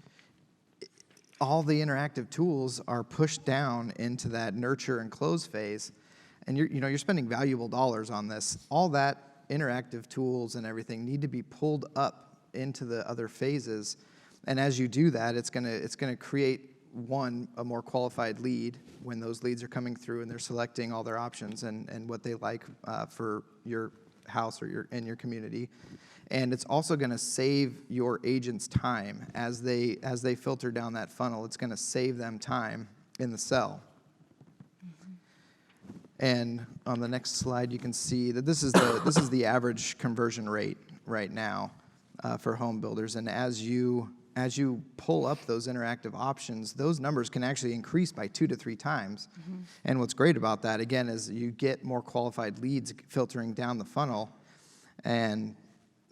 all the interactive tools are pushed down into that nurture and close phase, and you're spending valuable dollars on this. All that interactive tools and everything need to be pulled up into the other phases, and as you do that, it's gonna create a more qualified lead when those leads are coming through and they're selecting all their options and what they like for your house or in your community. And it's also going to save your agents time as they filter down that funnel. It's going to save them time in the sell. And on the next slide, you can see that this is the average conversion rate right now for home builders. And as you pull up those interactive options, those numbers can actually increase by 2 to 3 times. And what's great about that, again, is you get more qualified leads filtering down the funnel. And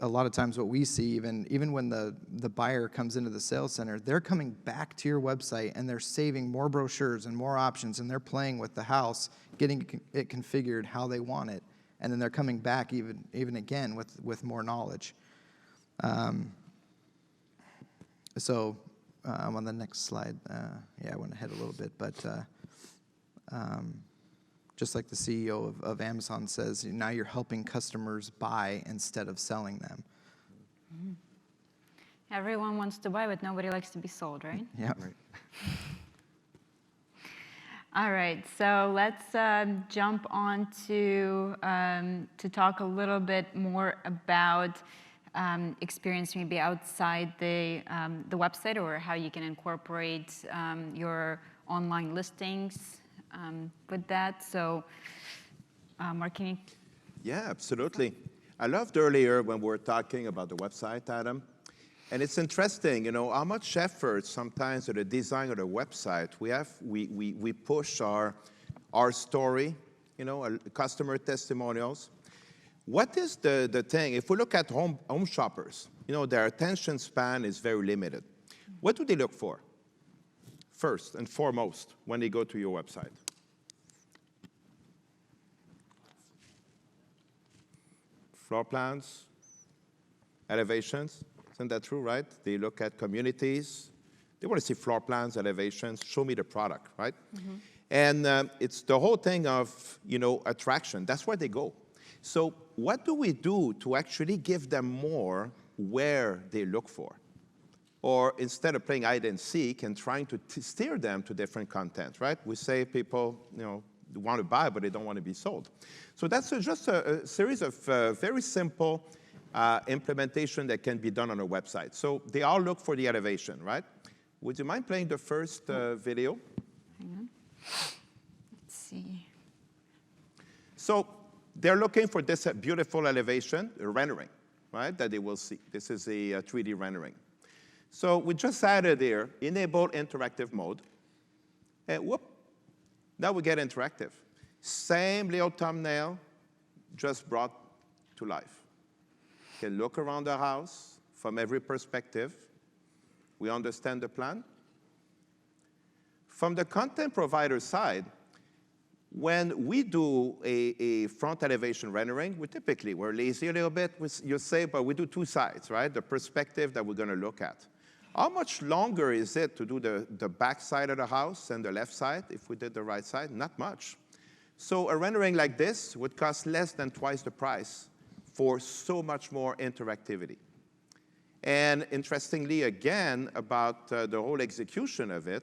a lot of times what we see, even when the buyer comes into the sales center, they're coming back to your website and they're saving more brochures and more options, and they're playing with the house, getting it configured how they want it. And then they're coming back even again with more knowledge. So on the next slide, I went ahead a little bit, but just like the CEO of Amazon says, now you're helping customers buy instead of selling them. Everyone wants to buy, but nobody likes to be sold, right? Yeah. Right. All right, so let's jump on to talk a little bit more about experience maybe outside the website, or how you can incorporate your online listings with that. So, Marc, can you? Yeah, absolutely. I loved earlier when we were talking about the website, Adam. And it's interesting, how much effort sometimes at the design of the website we push our story, customer testimonials. What is the thing? If we look at home shoppers, their attention span is very limited. What do they look for? First and foremost, when they go to your website. Floor plans, elevations. Isn't that true, right? They look at communities. They want to see floor plans, elevations. Show me the product, right? Mm-hmm. And it's the whole thing of, attraction. That's where they go. So what do we do to actually give them more where they look for? Or instead of playing hide and seek and trying to steer them to different content, right? We say people, want to buy, but they don't want to be sold. So that's just a series of very simple implementation that can be done on a website. So they all look for the elevation, right? Would you mind playing the first video? Hang on. Let's see. So they're looking for this beautiful elevation, a rendering, right, that they will see. This is a 3D rendering. So we just added here, enable interactive mode. And whoop, now we get interactive. Same little thumbnail, just brought to life. You can look around the house from every perspective. We understand the plan. From the content provider side, when we do a front elevation rendering, we're lazy a little bit, you say, but we do two sides, right? The perspective that we're going to look at. How much longer is it to do the back side of the house and the left side if we did the right side? Not much. So a rendering like this would cost less than twice the price for so much more interactivity. And interestingly, again, about the whole execution of it,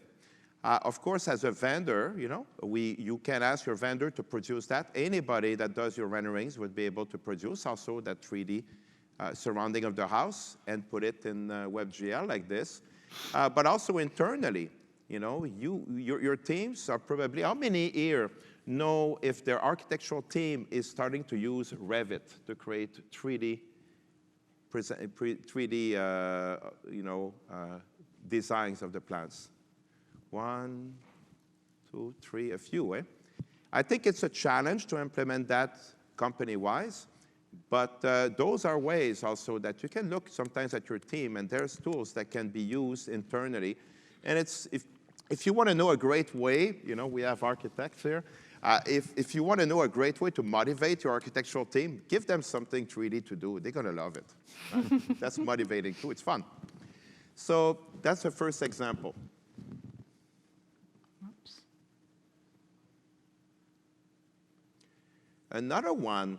of course, as a vendor, you can ask your vendor to produce that. Anybody that does your renderings would be able to produce also that 3D surrounding of the house and put it in WebGL like this. But also internally, your teams are probably, how many here know if their architectural team is starting to use Revit to create 3D designs of the plans? 1, 2, 3, a few, eh? I think it's a challenge to implement that company-wise, but those are ways also that you can look sometimes at your team, and there's tools that can be used internally. And if you want to know a great way, we have architects here, if you want to know a great way to motivate your architectural team, give them something 3D to do. They're going to love it. Right? That's motivating too. It's fun. So that's the first example. Another one,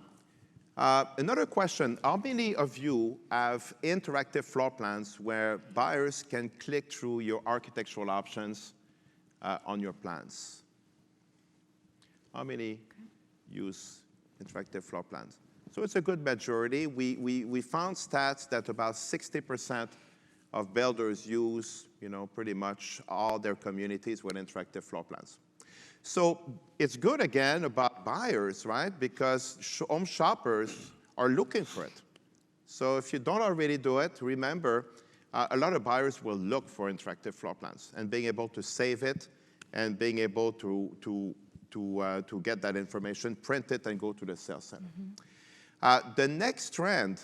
another question, how many of you have interactive floor plans where buyers can click through your architectural options on your plans? How many use interactive floor plans? So it's a good majority. We found stats that about 60% of builders use, pretty much all their communities with interactive floor plans. So it's good, again, about buyers, right? Because home shoppers are looking for it. So if you don't already do it, remember, a lot of buyers will look for interactive floor plans and being able to save it and being able to get that information, print it, and go to the sales center. Mm-hmm. The next trend,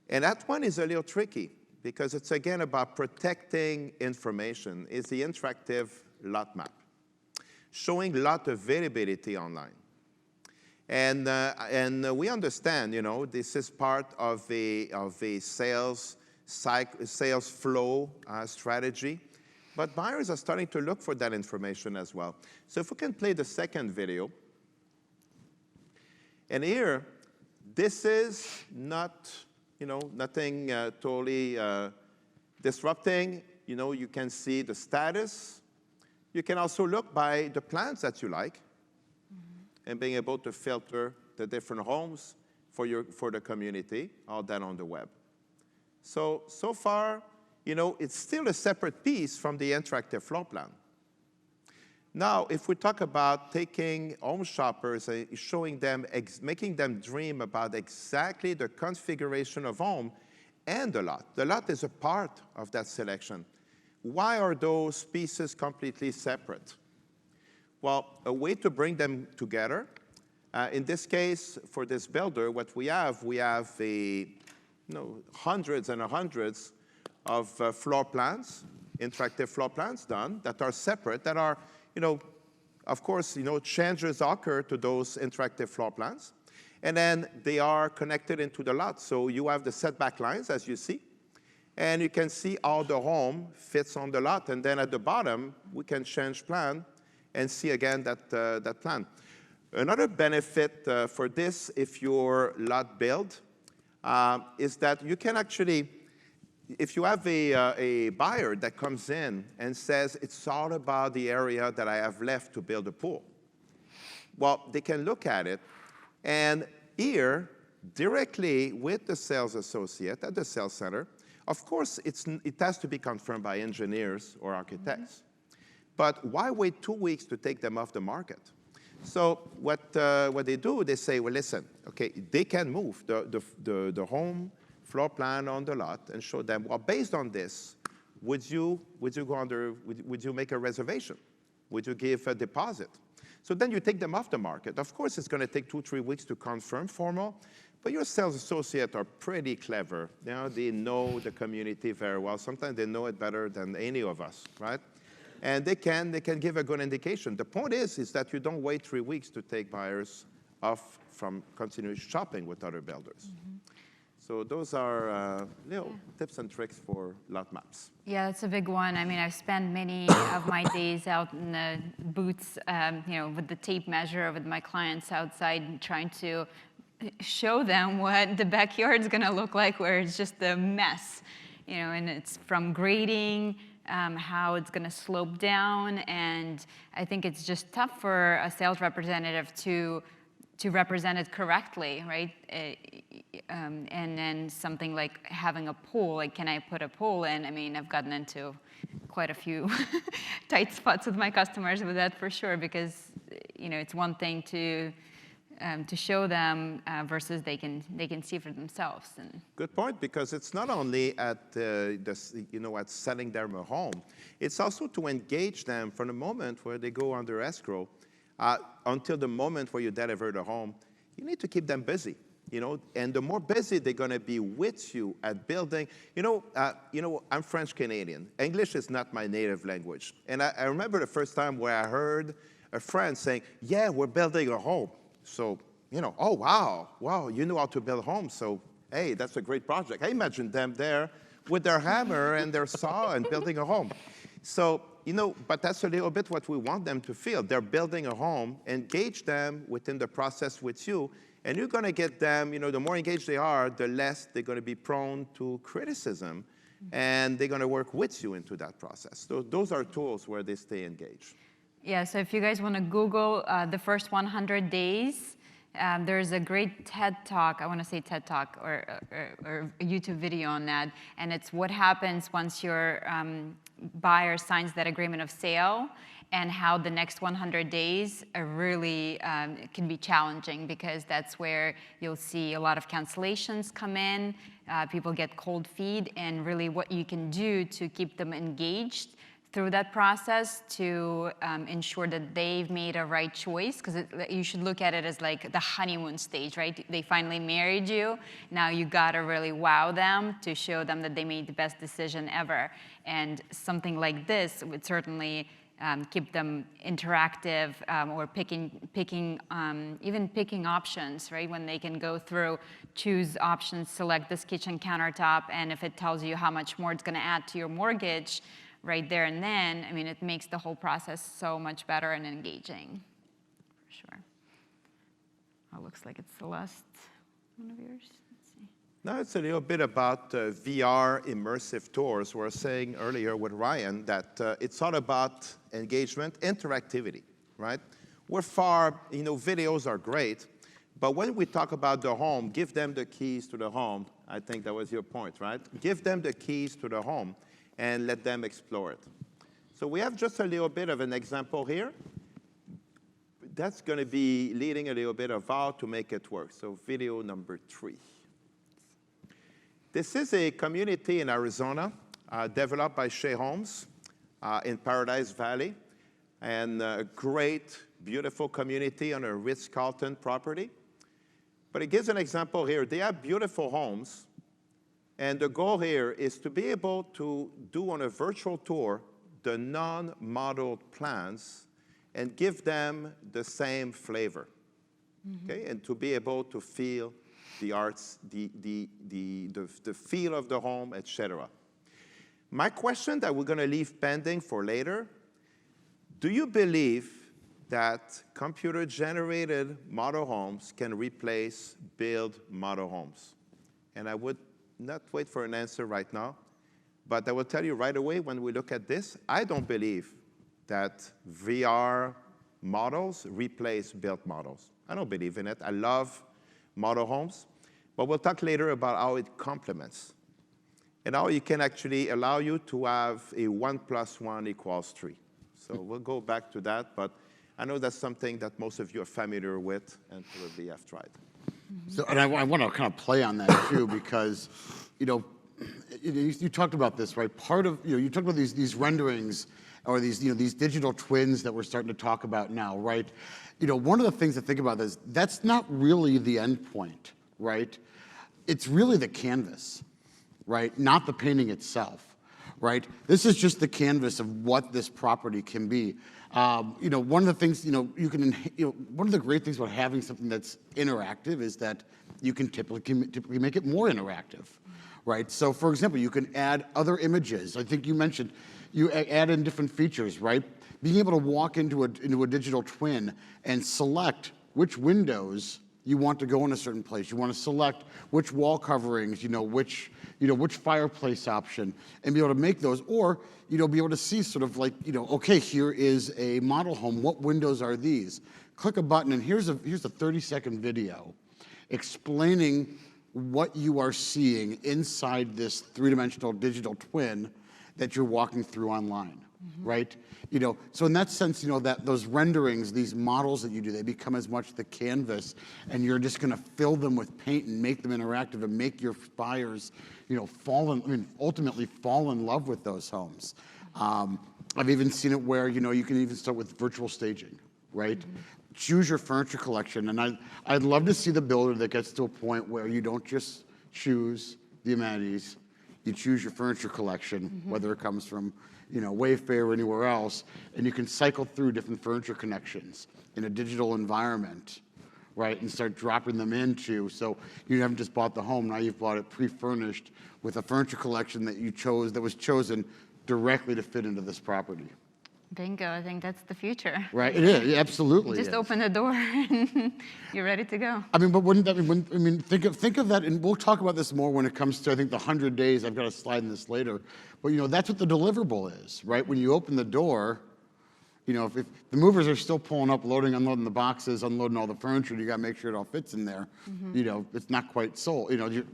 and that one is a little tricky because it's, again, about protecting information, is the interactive lot map, showing lot availability online. And we understand, this is part of a sales flow strategy, but buyers are starting to look for that information as well. So if we can play the second video. And here, this is not, nothing totally disrupting. You can see the status. You can also look by the plans that you like, mm-hmm. and being able to filter the different homes for the community, all that on the web. So far, it's still a separate piece from the interactive floor plan. Now, if we talk about taking home shoppers, showing them, making them dream about exactly the configuration of home and the lot. The lot is a part of that selection. Why are those pieces completely separate? Well, a way to bring them together, in this case, for this builder, what we have hundreds and hundreds of floor plans, interactive floor plans done that are separate, that are, of course, changes occur to those interactive floor plans. And then they are connected into the lot. So you have the setback lines, as you see. And you can see how the home fits on the lot. And then at the bottom, we can change plan and see again that plan. Another benefit for this, if your lot build, is that you can actually, if you have a buyer that comes in and says, it's all about the area that I have left to build a pool. Well, they can look at it, and here, directly with the sales associate at the sales center, of course, it has to be confirmed by engineers or architects. Mm-hmm. But why wait 2 weeks to take them off the market? So what they do, they say, well, listen, okay, they can move the home floor plan on the lot and show them, well, based on this, would you make a reservation? Would you give a deposit? So then you take them off the market. Of course, it's going to take 2-3 weeks to confirm formal, but your sales associates are pretty clever. You know, they know the community very well. Sometimes they know it better than any of us, right? And they can give a good indication. The point is that you don't wait 3 weeks to take buyers off from continuing shopping with other builders. So those are little tips and tricks for lot maps. Yeah, that's a big one. I mean, I've spent many of my days out in the booths, with the tape measure with my clients outside, trying to show them what the backyard's gonna look like, where it's just a mess, and it's from grading, how it's gonna slope down, and I think it's just tough for a sales representative to represent it correctly, right? And then something like having a pool, like can I put a pool in? I mean, I've gotten into quite a few tight spots with my customers with that for sure, because it's one thing to show them versus they can see for themselves. And good point, because it's not only at at selling them a home, it's also to engage them from the moment where they go under escrow until the moment where you deliver the home. You need to keep them busy, and the more busy they're going to be with you at building. I'm French Canadian. English is not my native language, and I remember the first time where I heard a friend saying, "Yeah, we're building a home." So, oh, wow, you know how to build homes. So, hey, that's a great project. I imagine them there with their hammer and their saw and building a home. So, but that's a little bit what we want them to feel. They're building a home. Engage them within the process with you, and you're going to get them, the more engaged they are, the less they're going to be prone to criticism, and they're going to work with you into that process. So those are tools where they stay engaged. yeah, so if you guys want to Google the first 100 days, there's a great TED Talk, I want to say TED Talk, or a YouTube video on that, and it's what happens once your buyer signs that agreement of sale, and how the next 100 days are really can be challenging, because that's where you'll see a lot of cancellations come in, people get cold feet, and really what you can do to keep them engaged through that process to ensure that they've made a right choice, because you should look at it as like the honeymoon stage, right? They finally married you. Now you gotta really wow them to show them that they made the best decision ever. And something like this would certainly keep them interactive, or even picking options, right? When they can go through, choose options, select this kitchen countertop, and if it tells you how much more it's gonna add to your mortgage, right there and then, I mean, it makes the whole process so much better and engaging, for sure. Oh, looks like it's the last one of yours. Let's see. Now it's a little bit about VR immersive tours. We were saying earlier with Ryan that it's all about engagement, interactivity, right? Videos are great, but when we talk about the home, give them the keys to the home. I think that was your point, right? Give them the keys to the home and let them explore it. So we have just a little bit of an example here. That's going to be leading a little bit of how to make it work. So video number 3. This is a community in Arizona developed by Shea Homes in Paradise Valley, and a great, beautiful community on a Ritz-Carlton property. But it gives an example here. They have beautiful homes, and the goal here is to be able to do on a virtual tour the non-modeled plans and give them the same flavor, okay? And to be able to feel the arts, the feel of the home, etc. My question that we're going to leave pending for later: do you believe that computer-generated model homes can replace build model homes? And I would not wait for an answer right now, but I will tell you right away when we look at this, I don't believe that VR models replace built models. I don't believe in it. I love model homes, but we'll talk later about how it complements and how it can actually allow you to have a 1 + 1 = 3. So we'll go back to that, but I know that's something that most of you are familiar with and probably have tried. So, and I want to kind of play on that too, because, you talked about this, right? Part of, you talked about these renderings or these digital twins that we're starting to talk about now, right? One of the things to think about is that's not really the end point, right? It's really the canvas, right? Not the painting itself, right? This is just the canvas of what this property can be. One of the things, one of the great things about having something that's interactive is that you can typically make it more interactive, right? So for example, you can add other images. I think you mentioned you add in different features, right? Being able to walk into a digital twin and select which windows you want to go in a certain place. You want to select which wall coverings, which fireplace option, and be able to make those, or be able to see sort of like, okay, here is a model home. What windows are these? Click a button, and here's a 30-second video explaining what you are seeing inside this three-dimensional digital twin that you're walking through online, right? So in that sense, that those renderings, these models that you do, they become as much the canvas, and you're just going to fill them with paint and make them interactive and make your buyers, ultimately fall in love with those homes. I've even seen it where, you can even start with virtual staging, right? Choose your furniture collection, and I'd love to see the builder that gets to a point where you don't just choose the amenities, you choose your furniture collection, whether it comes from, Wayfair or anywhere else, and you can cycle through different furniture connections in a digital environment, right, and start dropping them into, so you haven't just bought the home, now you've bought it pre-furnished with a furniture collection that was chosen directly to fit into this property. Bingo, I think that's the future. Right, it is, absolutely. Just open the door and you're ready to go. But wouldn't that, think of that, and we'll talk about this more when it comes to, I think, the 100 days. I've got a slide in this later. But, that's what the deliverable is, right? When you open the door, if the movers are still pulling up, loading, unloading the boxes, unloading all the furniture, you got to make sure it all fits in there. It's not quite sold. You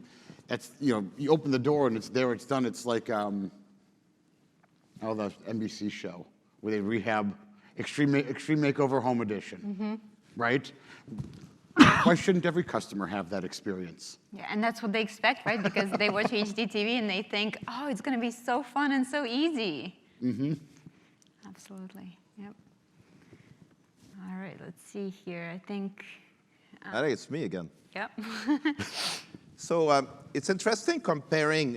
open the door and it's there, it's done. It's like, the NBC show where they rehab Extreme Makeover Home Edition, right? Why shouldn't every customer have that experience? Yeah, and that's what they expect, right? Because they watch HGTV and they think, oh, it's going to be so fun and so easy. Absolutely, yep. All right, let's see here. I think it's me again. Yep. So it's interesting comparing,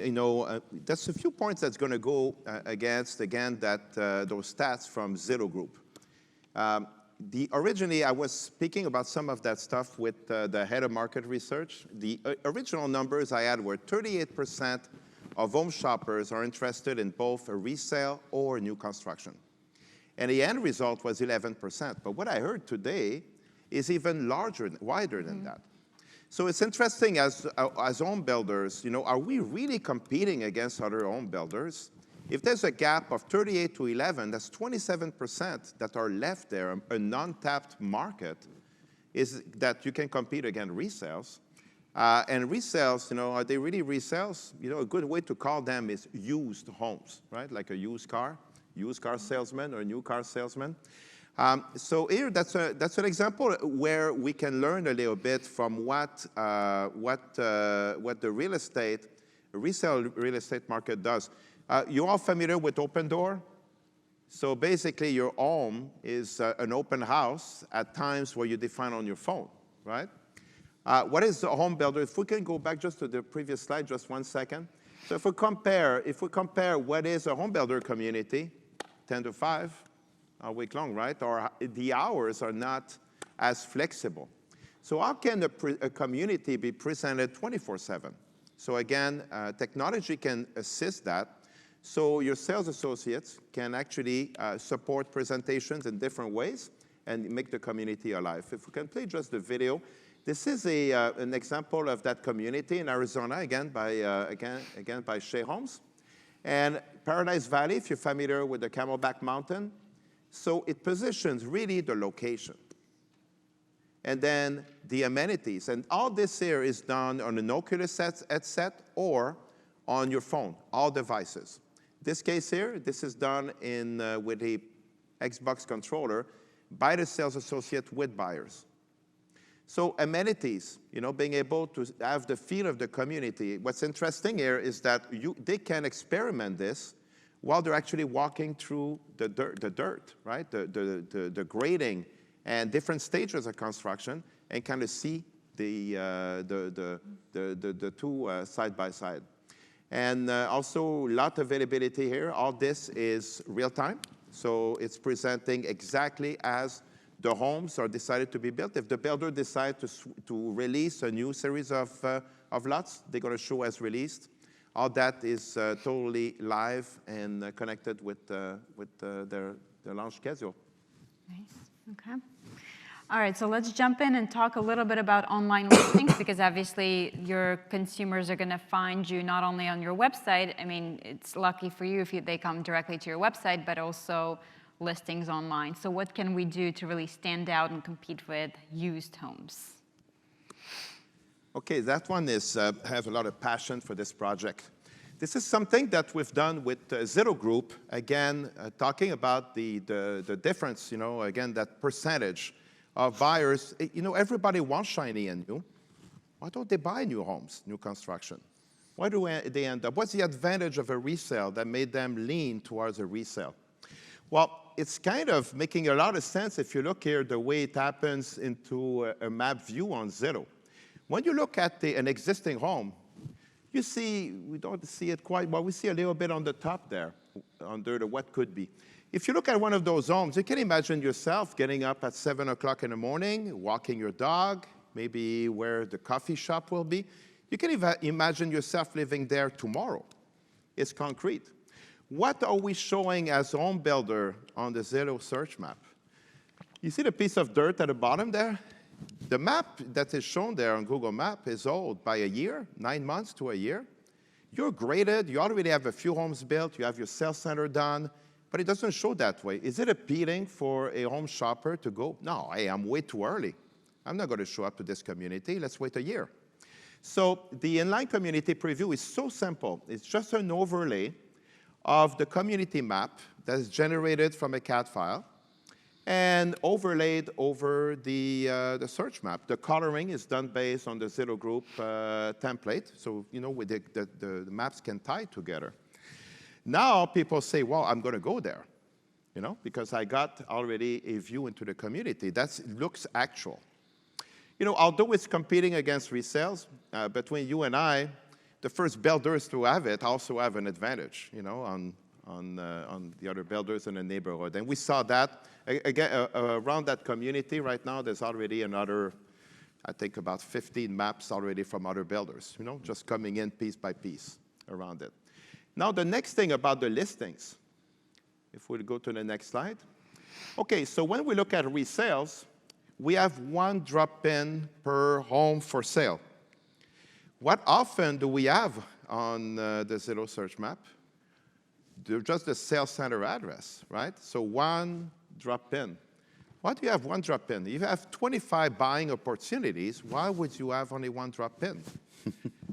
there's a few points that's going to go against, again, those stats from Zillow Group. Originally, I was speaking about some of that stuff with the head of market research. The original numbers I had were 38% of home shoppers are interested in both a resale or new construction. And the end result was 11%. But what I heard today is even wider than that. So it's interesting as home builders, are we really competing against other home builders? If there's a gap of 38 to 11, that's 27% that are left there, a non-tapped market, is that you can compete against resales. And resales, are they really resales? A good way to call them is used homes, right? Like a used car salesman or a new car salesman. So here, that's an example where we can learn a little bit from what the resale real estate market does. You all familiar with Open Door? So basically, your home is an open house at times where you define on your phone, right? What is a home builder? If we can go back just to the previous slide, just 1 second. So if we compare what is a home builder community, 10 to 5, all week long, right? Or the hours are not as flexible. So how can a community be presented 24/7? So again, technology can assist that. So your sales associates can actually support presentations in different ways and make the community alive. If we can play just the video. This is an example of that community in Arizona, again by Shea Homes. And Paradise Valley, if you're familiar with the Camelback Mountain, so it positions really the location. And then the amenities. And all this here is done on an Oculus headset or on your phone, all devices. This case here, this is done with a Xbox controller by the sales associate with buyers. So amenities, being able to have the feel of the community. What's interesting here is that they can experiment this while they're actually walking through the dirt, right? The grading and different stages of construction, and kind of see the two side by side. And also lot availability here. All this is real time, so it's presenting exactly as the homes are decided to be built. If the builder decides to release a new series of lots, they're going to show as released. All that is totally live and connected with their launch schedule. Nice. Okay. All right, so let's jump in and talk a little bit about online listings, because obviously your consumers are going to find you not only on your website. I mean, it's lucky for you if they come directly to your website, but also listings online. So what can we do to really stand out and compete with used homes? Okay, that one is have a lot of passion for this project. This is something that we've done with Zillow Group. Again, talking about the difference, again, that percentage of buyers. Everybody wants shiny and new. Why don't they buy new homes, new construction? Why do they end up? What's the advantage of a resale that made them lean towards a resale? Well, it's kind of making a lot of sense if you look here the way it happens into a map view on Zillow. When you look at an existing home, you see, we don't see it quite, but we see a little bit on the top there, under the what could be. If you look at one of those homes, you can imagine yourself getting up at 7 o'clock in the morning, walking your dog, maybe where the coffee shop will be. You can imagine yourself living there tomorrow. It's concrete. What are we showing as a home builder on the Zillow search map? You see the piece of dirt at the bottom there? The map that is shown there on Google Maps is old by a year, 9 months to a year. You're graded, you already have a few homes built, you have your sales center done, but it doesn't show that way. Is it appealing for a home shopper to go, no, hey, I'm way too early. I'm not going to show up to this community, let's wait a year. So the inline community preview is so simple. It's just an overlay of the community map that is generated from a CAD file and overlaid over the search map. The coloring is done based on the Zillow Group template, so with the maps can tie together. Now people say, well, I'm going to go there, because I got already a view into the community. That looks actual. Although it's competing against resales, between you and I, the first builders to have it also have an advantage, on the other builders in the neighborhood. And we saw that, again, around that community right now, there's already another, I think about 15 maps already from other builders, just coming in piece by piece around it. Now, the next thing about the listings, if we go to the next slide. Okay, so when we look at resales, we have one drop-in per home for sale. What often do we have on the Zillow search map? Just the sales center address, right? So one drop-in. Why do you have one drop-in? If you have 25 buying opportunities, why would you have only one drop-in?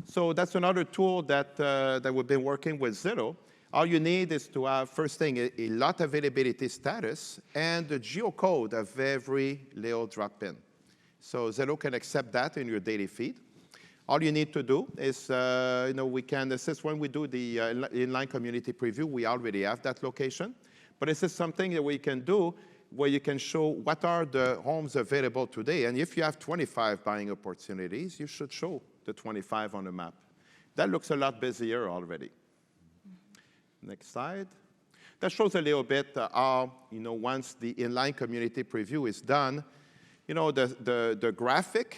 So that's another tool that we've been working with Zillow. All you need is to have, first thing, a lot availability status and the geocode of every little drop-in. So Zillow can accept that in your daily feed. All you need to do is, we can assist when we do the inline community preview. We already have that location. But this is something that we can do where you can show what are the homes available today. And if you have 25 buying opportunities, you should show the 25 on the map. That looks a lot busier already. Next slide. That shows a little bit how, once the inline community preview is done, the graphic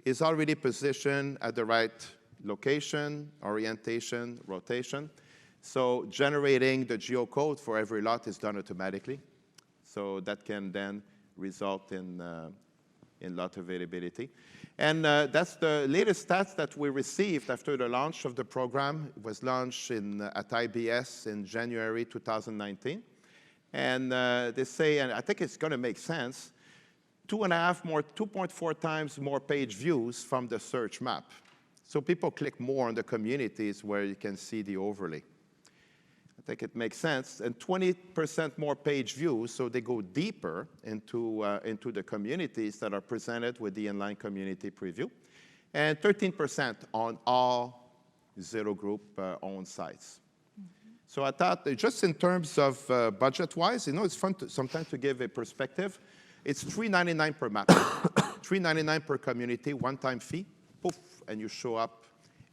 is already positioned at the right location, orientation, rotation. So generating the geocode for every lot is done automatically. So that can then result in lot availability. And that's the latest stats that we received after the launch of the program. It was launched at IBS in January 2019. And they say, and I think it's going to make sense, 2.4 times more page views from the search map. So people click more on the communities where you can see the overlay. I think it makes sense, and 20% more page views, so they go deeper into the communities that are presented with the inline community preview, and 13% on all Zillow Group owned sites. So I thought, just in terms of budget-wise, it's fun sometimes to give a perspective. It's $3.99 per map, $3.99 per community, one-time fee, poof, and you show up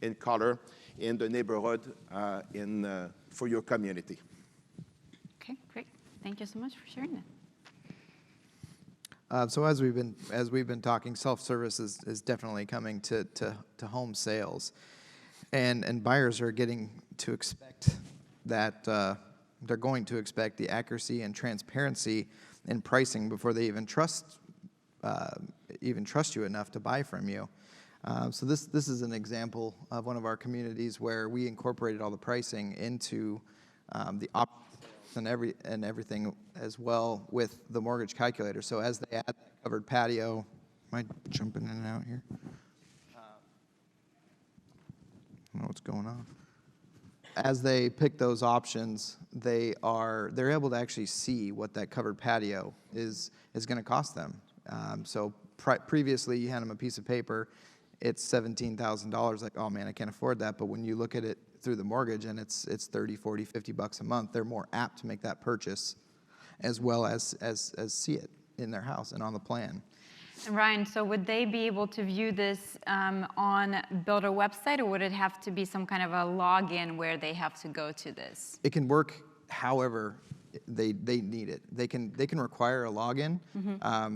in color in the neighborhood for your community. Okay, great. Thank you so much for sharing that. So as we've been talking, self-service is definitely coming to home sales, and buyers are getting to expect that they're going to expect the accuracy and transparency in pricing before they even trust you enough to buy from you. So this is an example of one of our communities where we incorporated all the pricing into the options and everything as well with the mortgage calculator. So as they add that covered patio, am I jumping in and out here? I don't know what's going on. As they pick those options, they're able to actually see what that covered patio is going to cost them. So previously, you hand them a piece of paper, it's $17,000. Like, oh man, I can't afford that. But when you look at it through the mortgage and it's 30, 40, 50 bucks a month, they're more apt to make that purchase, as well as see it in their house and on the plan. And Ryan, so would they be able to view this on Builder website, or would it have to be some kind of a login where they have to go to this? It can work however they need it. They can require a login.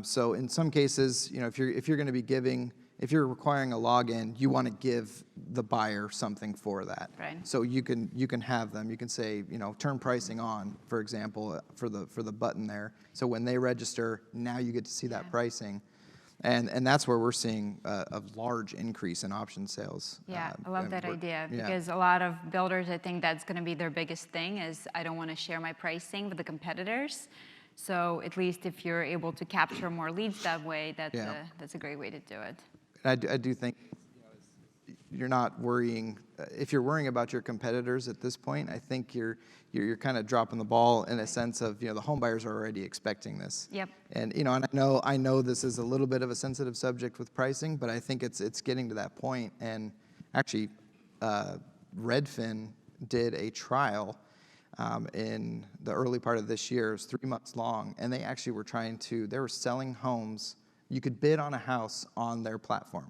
So in some cases, if you're going to be if you're requiring a login, you want to give the buyer something for that. Right. So you can have them. You can say, turn pricing on, for example, for the button there. So when they register, now you get to see that pricing. And that's where we're seeing a large increase in option sales. Yeah, I love that idea, yeah. because a lot of builders, I think that's going to be their biggest thing is I don't want to share my pricing with the competitors. So at least if you're able to capture more leads that way, that's a great way to do it. I do think you're not worrying. If you're worrying about your competitors at this point, I think you're kind of dropping the ball in a sense of the home buyers are already expecting this. Yep. And and I know this is a little bit of a sensitive subject with pricing, but I think it's getting to that point. And actually, Redfin did a trial in the early part of this year. It was 3 months long, and they actually they were selling homes. You could bid on a house on their platform.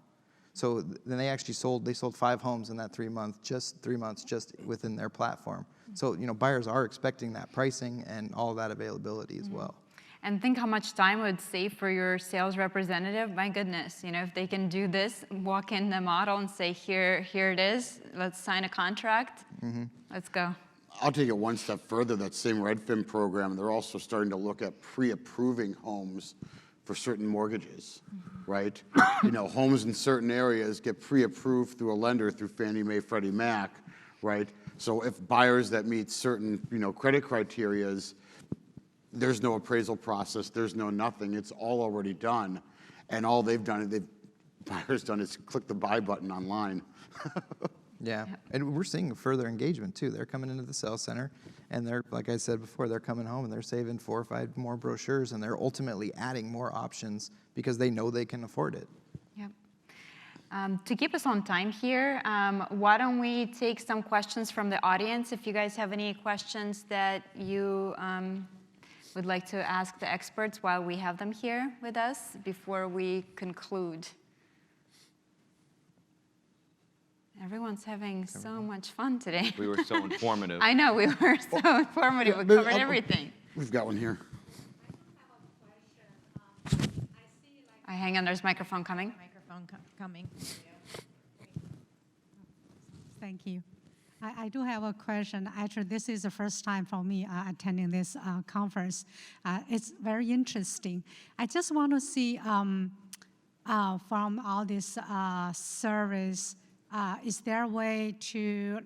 So then they actually sold 5 homes in that 3 months just within their platform. So buyers are expecting that pricing and all of that availability as well. And think how much time it would save for your sales representative. My goodness, if they can do this, walk in the model and say, here it is, let's sign a contract, let's go. I'll take it one step further. That same Redfin program, they're also starting to look at pre-approving homes for certain mortgages, right? Homes in certain areas get pre-approved through a lender, through Fannie Mae, Freddie Mac, right? So if buyers that meet certain, credit criterias, there's no appraisal process, there's no nothing, it's all already done. And all buyers done is click the buy button online. Yeah, and we're seeing further engagement too. They're coming into the sales center, and they're, like I said before, they're coming home and they're saving 4 or 5 more brochures, and they're ultimately adding more options because they know they can afford it. Yep. To keep us on time here, why don't we take some questions from the audience? If you guys have any questions that you would like to ask the experts while we have them here with us before we conclude. Everyone's having so much fun today. We were so informative. I know, we were so informative. We covered everything. We've got one here. Hang on, there's a microphone coming. Coming. Thank you. I do have a question. Actually, this is the first time for me attending this conference. It's very interesting. I just want to see from all this service, is there a way to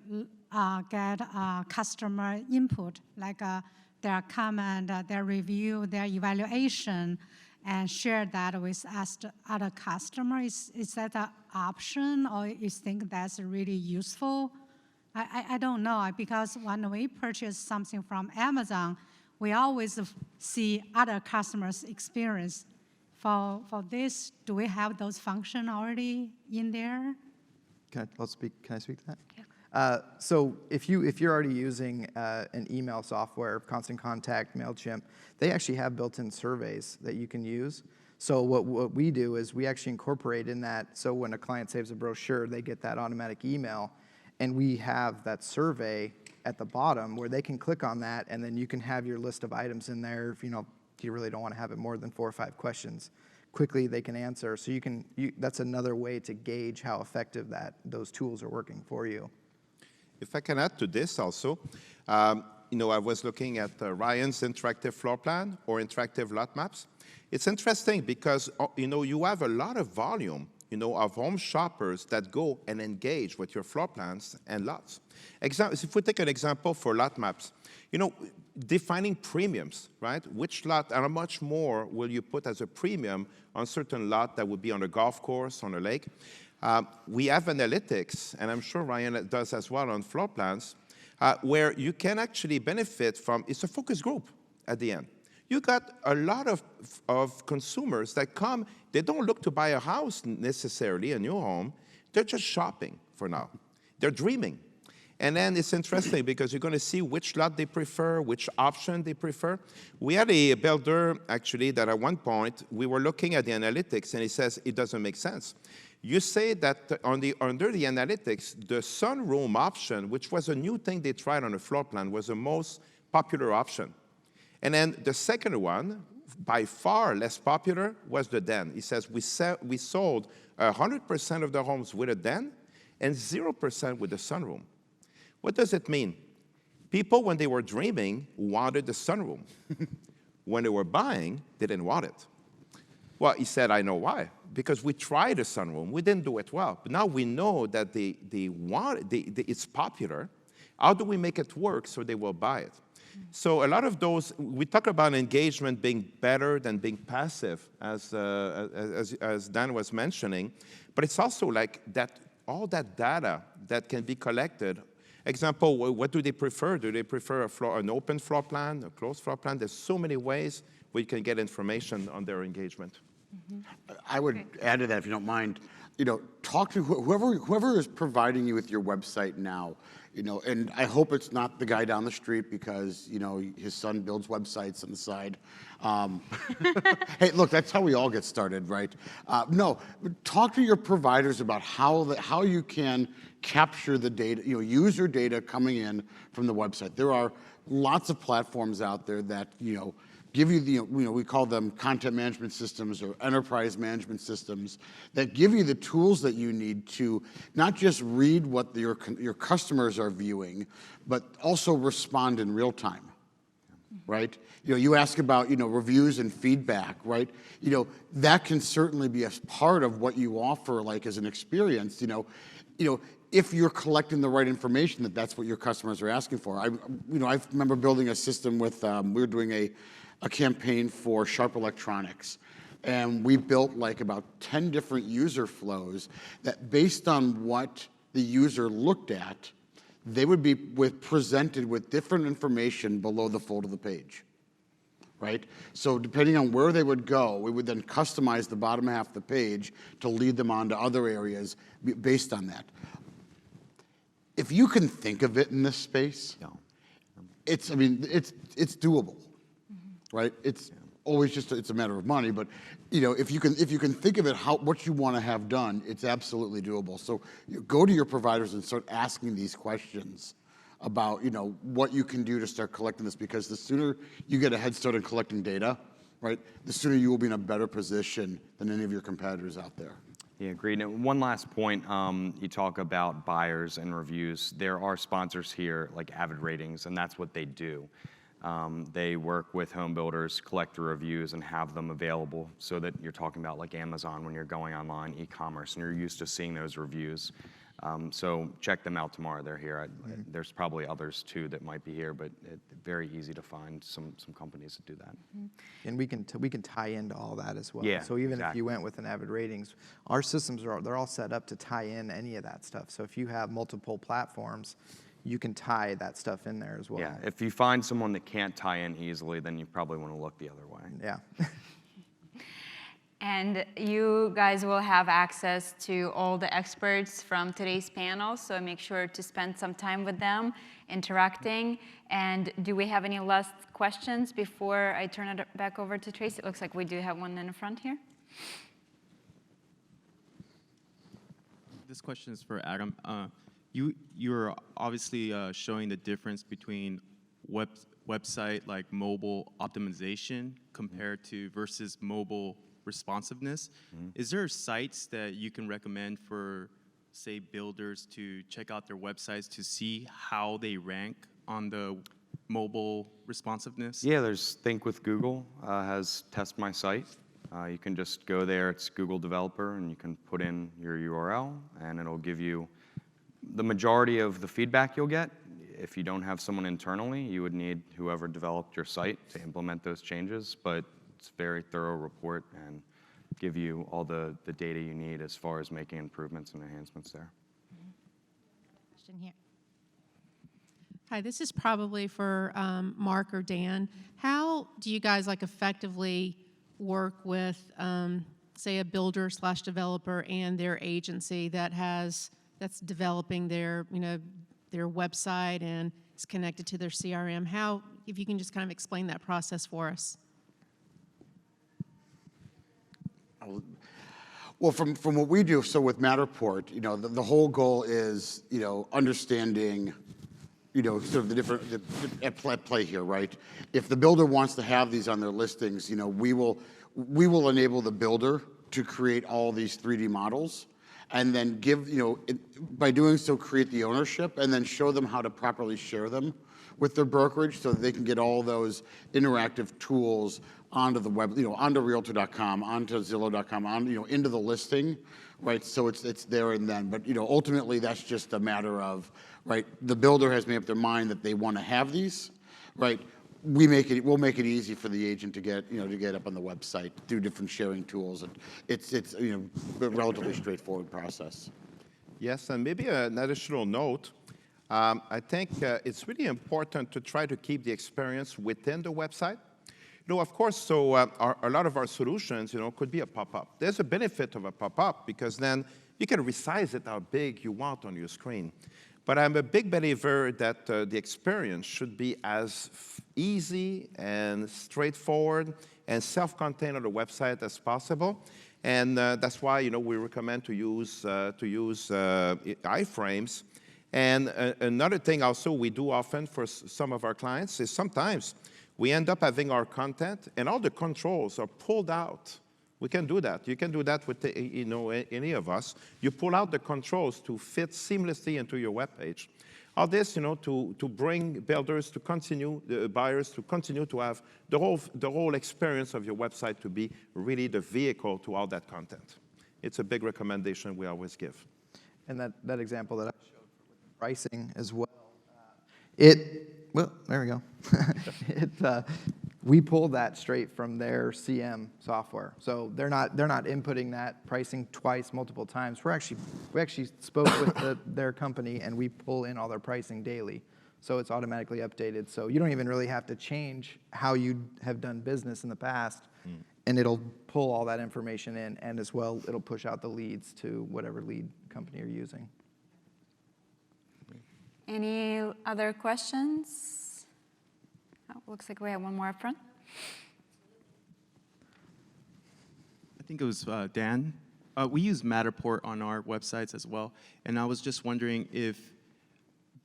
get customer input, like their comment, their review, their evaluation, and share that with us, other customers? Is that an option, or you think that's really useful I don't know, because when we purchase something from Amazon, we always see other customers' experience. For this, do we have those functions already in there? Can I speak to that? Yeah. So if you're already using an email software, Constant Contact, MailChimp, they actually have built-in surveys that you can use. So what we do is we actually incorporate in that, so when a client saves a brochure, they get that automatic email, and we have that survey at the bottom where they can click on that, and then you can have your list of items in there. If you really don't want to have it more than 4 or 5 questions, quickly they can answer. So that's another way to gauge how effective those tools are working for you. If I can add to this also, I was looking at Ryan's interactive floor plan or interactive lot maps. It's interesting because, you have a lot of volume, of home shoppers that go and engage with your floor plans and lots. If we take an example for lot maps, defining premiums, right? Which lot and how much more will you put as a premium on certain lot that would be on a golf course, on a lake? We have analytics, and I'm sure Ryan does as well on floor plans, where you can actually benefit from, it's a focus group at the end. You got a lot of consumers that come, they don't look to buy a house necessarily, a new home, they're just shopping for now. They're dreaming. And then it's interesting because you're going to see which lot they prefer, which option they prefer. We had a builder, actually, that at one point, we were looking at the analytics, and he says it doesn't make sense. You say that under the analytics, the sunroom option, which was a new thing they tried on a floor plan, was the most popular option. And then the second one, by far less popular, was the den. He says we sold 100% of the homes with a den and 0% with the sunroom. What does it mean? People, when they were dreaming, wanted the sunroom. When they were buying, they didn't want it. Well, he said, I know why. Because we tried a sunroom. We didn't do it well. But now we know that it's popular. How do we make it work so they will buy it? So a lot of those, we talk about engagement being better than being passive, as Dan was mentioning. But it's also like that all that data that can be collected. Example, what do they prefer? Do they prefer an open floor plan, a closed floor plan? There's so many ways where you can get information on their engagement. Mm-hmm. I would add to that, if you don't mind. Talk to whoever is providing you with your website now. And I hope it's not the guy down the street because his son builds websites on the side. Hey, look, that's how we all get started, right? No, talk to your providers about how you can capture the data, user data coming in from the website. There are lots of platforms out there that give you we call them content management systems or enterprise management systems that give you the tools that you need to not just read what your customers are viewing, but also respond in real time, right? You ask about reviews and feedback, right? That can certainly be a part of what you offer, like as an experience. If you're collecting the right information, that's what your customers are asking for. I remember building a system with we were doing a campaign for Sharp Electronics. And we built like about 10 different user flows that based on what the user looked at, they would be presented with different information below the fold of the page, right? So depending on where they would go, we would then customize the bottom half of the page to lead them on to other areas based on that. If you can think of it in this space, it's doable. Right? It's always just it's a matter of money, but if you can think of it what you want to have done, it's absolutely doable. So go to your providers and start asking these questions about what you can do to start collecting this, because the sooner you get a head start in collecting data, right, the sooner you will be in a better position than any of your competitors out there. Yeah, agreed. And one last point, you talk about buyers and reviews. There are sponsors here like Avid Ratings, and that's what they do. They work with home builders, collect the reviews, and have them available so that you're talking about like Amazon when you're going online, e-commerce, and you're used to seeing those reviews. So check them out tomorrow. They're here. There's probably others too that might be here, but it's very easy to find some companies that do that. And we can tie into all that as well. Yeah, So even if exactly. you went with an Avid Ratings, our systems they're all set up to tie in any of that stuff. So if you have multiple platforms, you can tie that stuff in there as well. Yeah, if you find someone that can't tie in easily, then you probably want to look the other way. Yeah. And you guys will have access to all the experts from today's panel, so make sure to spend some time with them, interacting. And do we have any last questions before I turn it back over to Tracy? It looks like we do have one in the front here. This question is for Adam. You're obviously showing the difference between website like mobile optimization compared to versus mobile responsiveness. Is there sites that you can recommend for, say, builders to check out their websites to see how they rank on the mobile responsiveness? Yeah, there's Think with Google has Test My Site. You can just go there, it's Google Developer, and you can put in your URL, and it'll give you the majority of the feedback you'll get. If you don't have someone internally, you would need whoever developed your site to implement those changes, but it's a very thorough report and give you all the data you need as far as making improvements and enhancements there. Question here. Hi, this is probably for Mark or Dan. How do you guys effectively work with, say, a builder / developer and their agency that's developing their website and is connected to their CRM? How, if you can just kind of explain that process for us. Well, from what we do, so with Matterport, the whole goal is, understanding, sort of the different at play here, right? If the builder wants to have these on their listings, we will enable the builder to create all these 3D models, and then give, by doing so, create the ownership, and then show them how to properly share them with their brokerage so that they can get all those interactive tools onto the web, onto Realtor.com, onto Zillow.com, into the listing, right? So it's there and then. But ultimately, that's just a matter of, right? The builder has made up their mind that they want to have these, right? We'll make it easy for the agent to get up on the website through different sharing tools. And it's a relatively straightforward process. Yes, and maybe an additional note. I think it's really important to try to keep the experience within the website. Of course, so a lot of our solutions, could be a pop-up. There's a benefit of a pop-up because then you can resize it how big you want on your screen. But I'm a big believer that the experience should be as easy and straightforward and self-contained on the website as possible. And that's why, we recommend to use iframes. And another thing also we do often for some of our clients is sometimes we end up having our content and all the controls are pulled out. We can do that. You can do that with any of us. You pull out the controls to fit seamlessly into your web page. All this, to bring builders to continue, the buyers to continue to have the whole experience of your website to be really the vehicle to all that content. It's a big recommendation we always give. And that example that I showed with pricing as well, well, there we go. We pulled that straight from their CM software, so they're not inputting that pricing multiple times. We actually spoke with their company, and we pull in all their pricing daily, so it's automatically updated. So you don't even really have to change how you have done business in the past, and it'll pull all that information in, and as well, it'll push out the leads to whatever lead company you're using. Any other questions? Oh, looks like we have one more up front. I think it was Dan. We use Matterport on our websites as well, and I was just wondering if,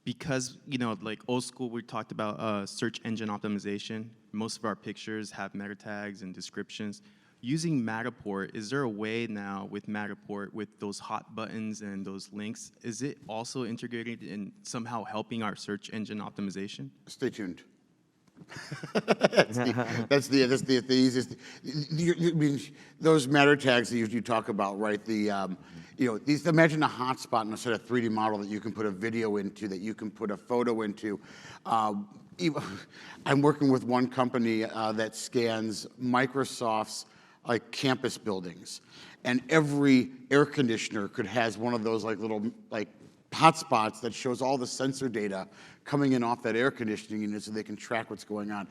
because like old school, we talked about search engine optimization. Most of our pictures have meta tags and descriptions. Using Matterport, is there a way now with Matterport with those hot buttons and those links, is it also integrated in somehow helping our search engine optimization? Stay tuned. That's the easiest. I mean, those matter tags that you talk about, right? Imagine a hotspot in a sort of 3D model that you can put a video into, that you can put a photo into. I'm working with one company that scans Microsoft's campus buildings, and every air conditioner has one of those little hotspots that shows all the sensor data coming in off that air conditioning unit so they can track what's going on.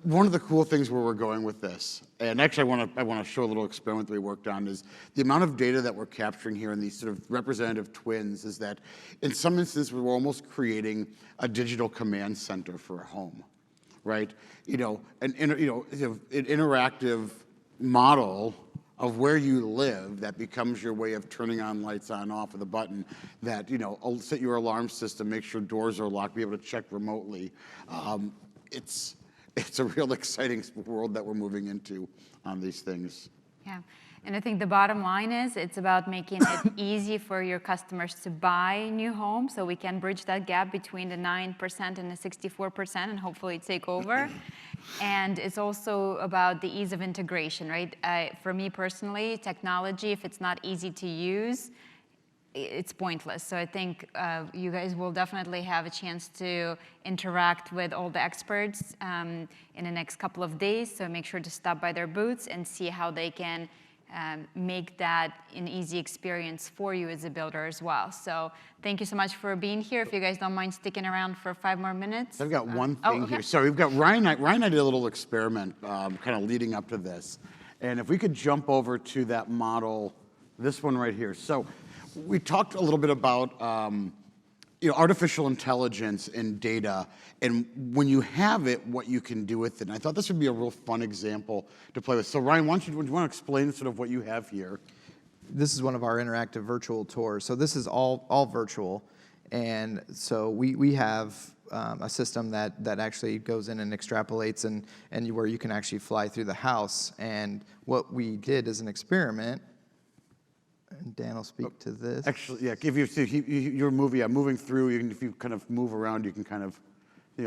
One of the cool things where we're going with this, and actually I want to show a little experiment that we worked on, is the amount of data that we're capturing here in these sort of representative twins is that in some instances we're almost creating a digital command center for a home, right? An interactive model of where you live that becomes your way of turning on lights on off with a button that, set your alarm system, make sure doors are locked, be able to check remotely. It's a real exciting world that we're moving into on these things. Yeah, and I think the bottom line is it's about making it easy for your customers to buy new homes, so we can bridge that gap between the 9% and the 64% and hopefully take over. And it's also about the ease of integration, right? For me personally, technology, if it's not easy to use, it's pointless. So I think you guys will definitely have a chance to interact with all the experts in the next couple of days. So make sure to stop by their booths and see how they can make that an easy experience for you as a builder as well. So thank you so much for being here. If you guys don't mind sticking around for 5 more minutes. I've got one thing here. So we've got Ryan and I did a little experiment kind of leading up to this. And if we could jump over to that model, this one right here. So we talked a little bit about artificial intelligence and data, and when you have it, what you can do with it. And I thought this would be a real fun example to play with. So Ryan, would you want to explain sort of what you have here? This is one of our interactive virtual tours. So this is all virtual, and so we have a system that actually goes in and extrapolates and where you can actually fly through the house. And what we did as an experiment, and Dan will speak to this. Actually, yeah, if you see your movie, moving through, if you kind of move around, you can kind of,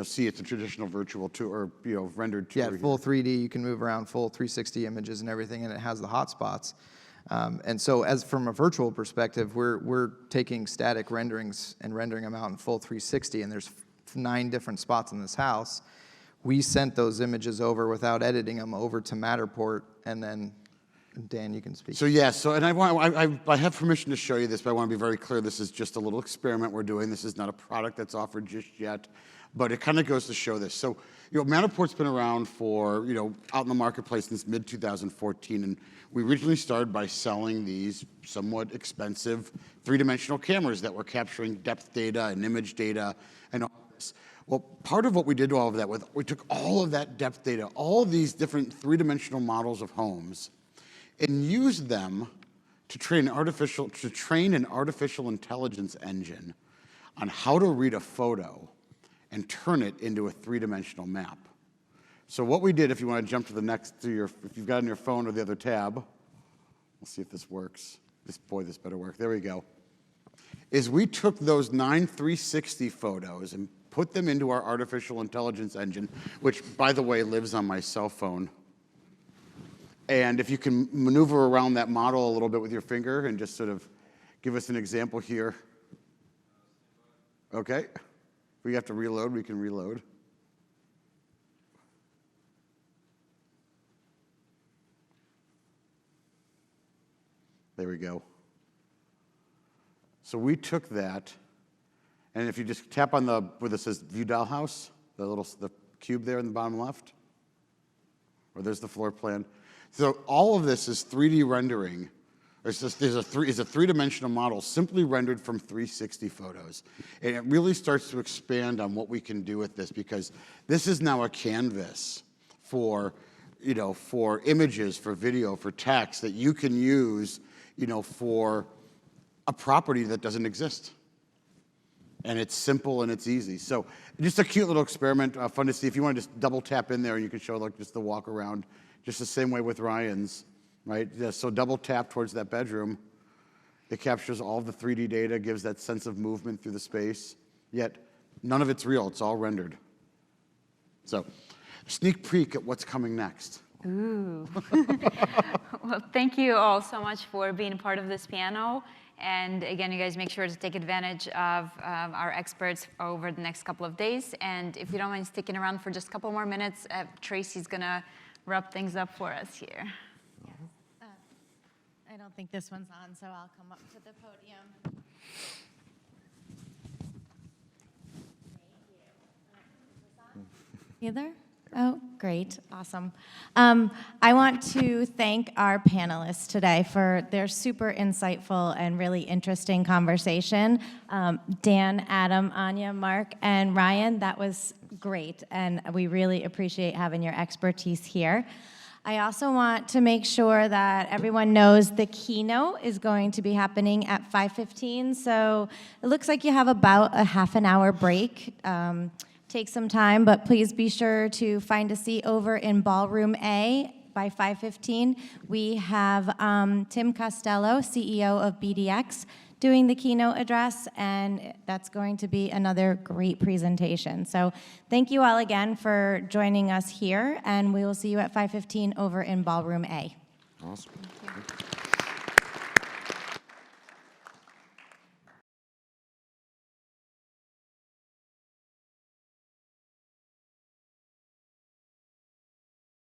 see it's a traditional virtual tour, or, rendered tour. Yeah, full 3D, you can move around, full 360 images and everything, and it has the hotspots. And so from a virtual perspective, we're taking static renderings and rendering them out in full 360, and there's 9 different spots in this house. We sent those images over without editing them over to Matterport, and then Dan, you can speak. So yeah, and I have permission to show you this, but I want to be very clear. This is just a little experiment we're doing. This is not a product that's offered just yet, but it kind of goes to show this. So Matterport's been around for out in the marketplace since mid-2014, and we originally started by selling these somewhat expensive 3-dimensional cameras that were capturing depth data and image data and all this. Well, part of what we did all of that with, we took all of that depth data, all of these different 3-dimensional models of homes, and used them to train an artificial intelligence engine on how to read a photo and turn it into a 3-dimensional map. So what we did, if you want to jump to the next, if you've got it on your phone or the other tab, we'll see if this works. This better work. There we go. Is we took those 9 360 photos and put them into our artificial intelligence engine, which, by the way, lives on my cell phone. And if you can maneuver around that model a little bit with your finger and just sort of give us an example here. Okay. If we have to reload, we can reload. There we go. So we took that, and if you just tap on where this says View Dollhouse, the cube there in the bottom left, or there's the floor plan. So all of this is 3D rendering. Is a 3-dimensional model simply rendered from 360 photos. And it really starts to expand on what we can do with this, because this is now a canvas for images, for video, for text that you can use, for a property that doesn't exist. And it's simple and it's easy. So just a cute little experiment, fun to see. If you want to just double tap in there, and you can show just the walk around. Just the same way with Ryan's, right? Yeah, so double tap towards that bedroom. It captures all the 3D data, gives that sense of movement through the space, yet none of it's real. It's all rendered. So, sneak peek at what's coming next. Ooh. Well, thank you all so much for being part of this panel. And again, you guys make sure to take advantage of our experts over the next couple of days. And if you don't mind sticking around for just a couple more minutes, Tracy's going to wrap things up for us here. Yes. I don't think this one's on, so I'll come up to the podium. You there? Oh, great. Awesome. I want to thank our panelists today for their super insightful and really interesting conversation. Dan, Adam, Anya, Mark, and Ryan, that was great, and we really appreciate having your expertise here. I also want to make sure that everyone knows the keynote is going to be happening at 5:15, so it looks like you have about a half an hour break. Take some time, but please be sure to find a seat over in Ballroom A by 5:15. We have Tim Costello, CEO of BDX, doing the keynote address, and that's going to be another great presentation. So thank you all again for joining us here, and we will see you at 5:15 over in Ballroom A. Awesome. Thank you.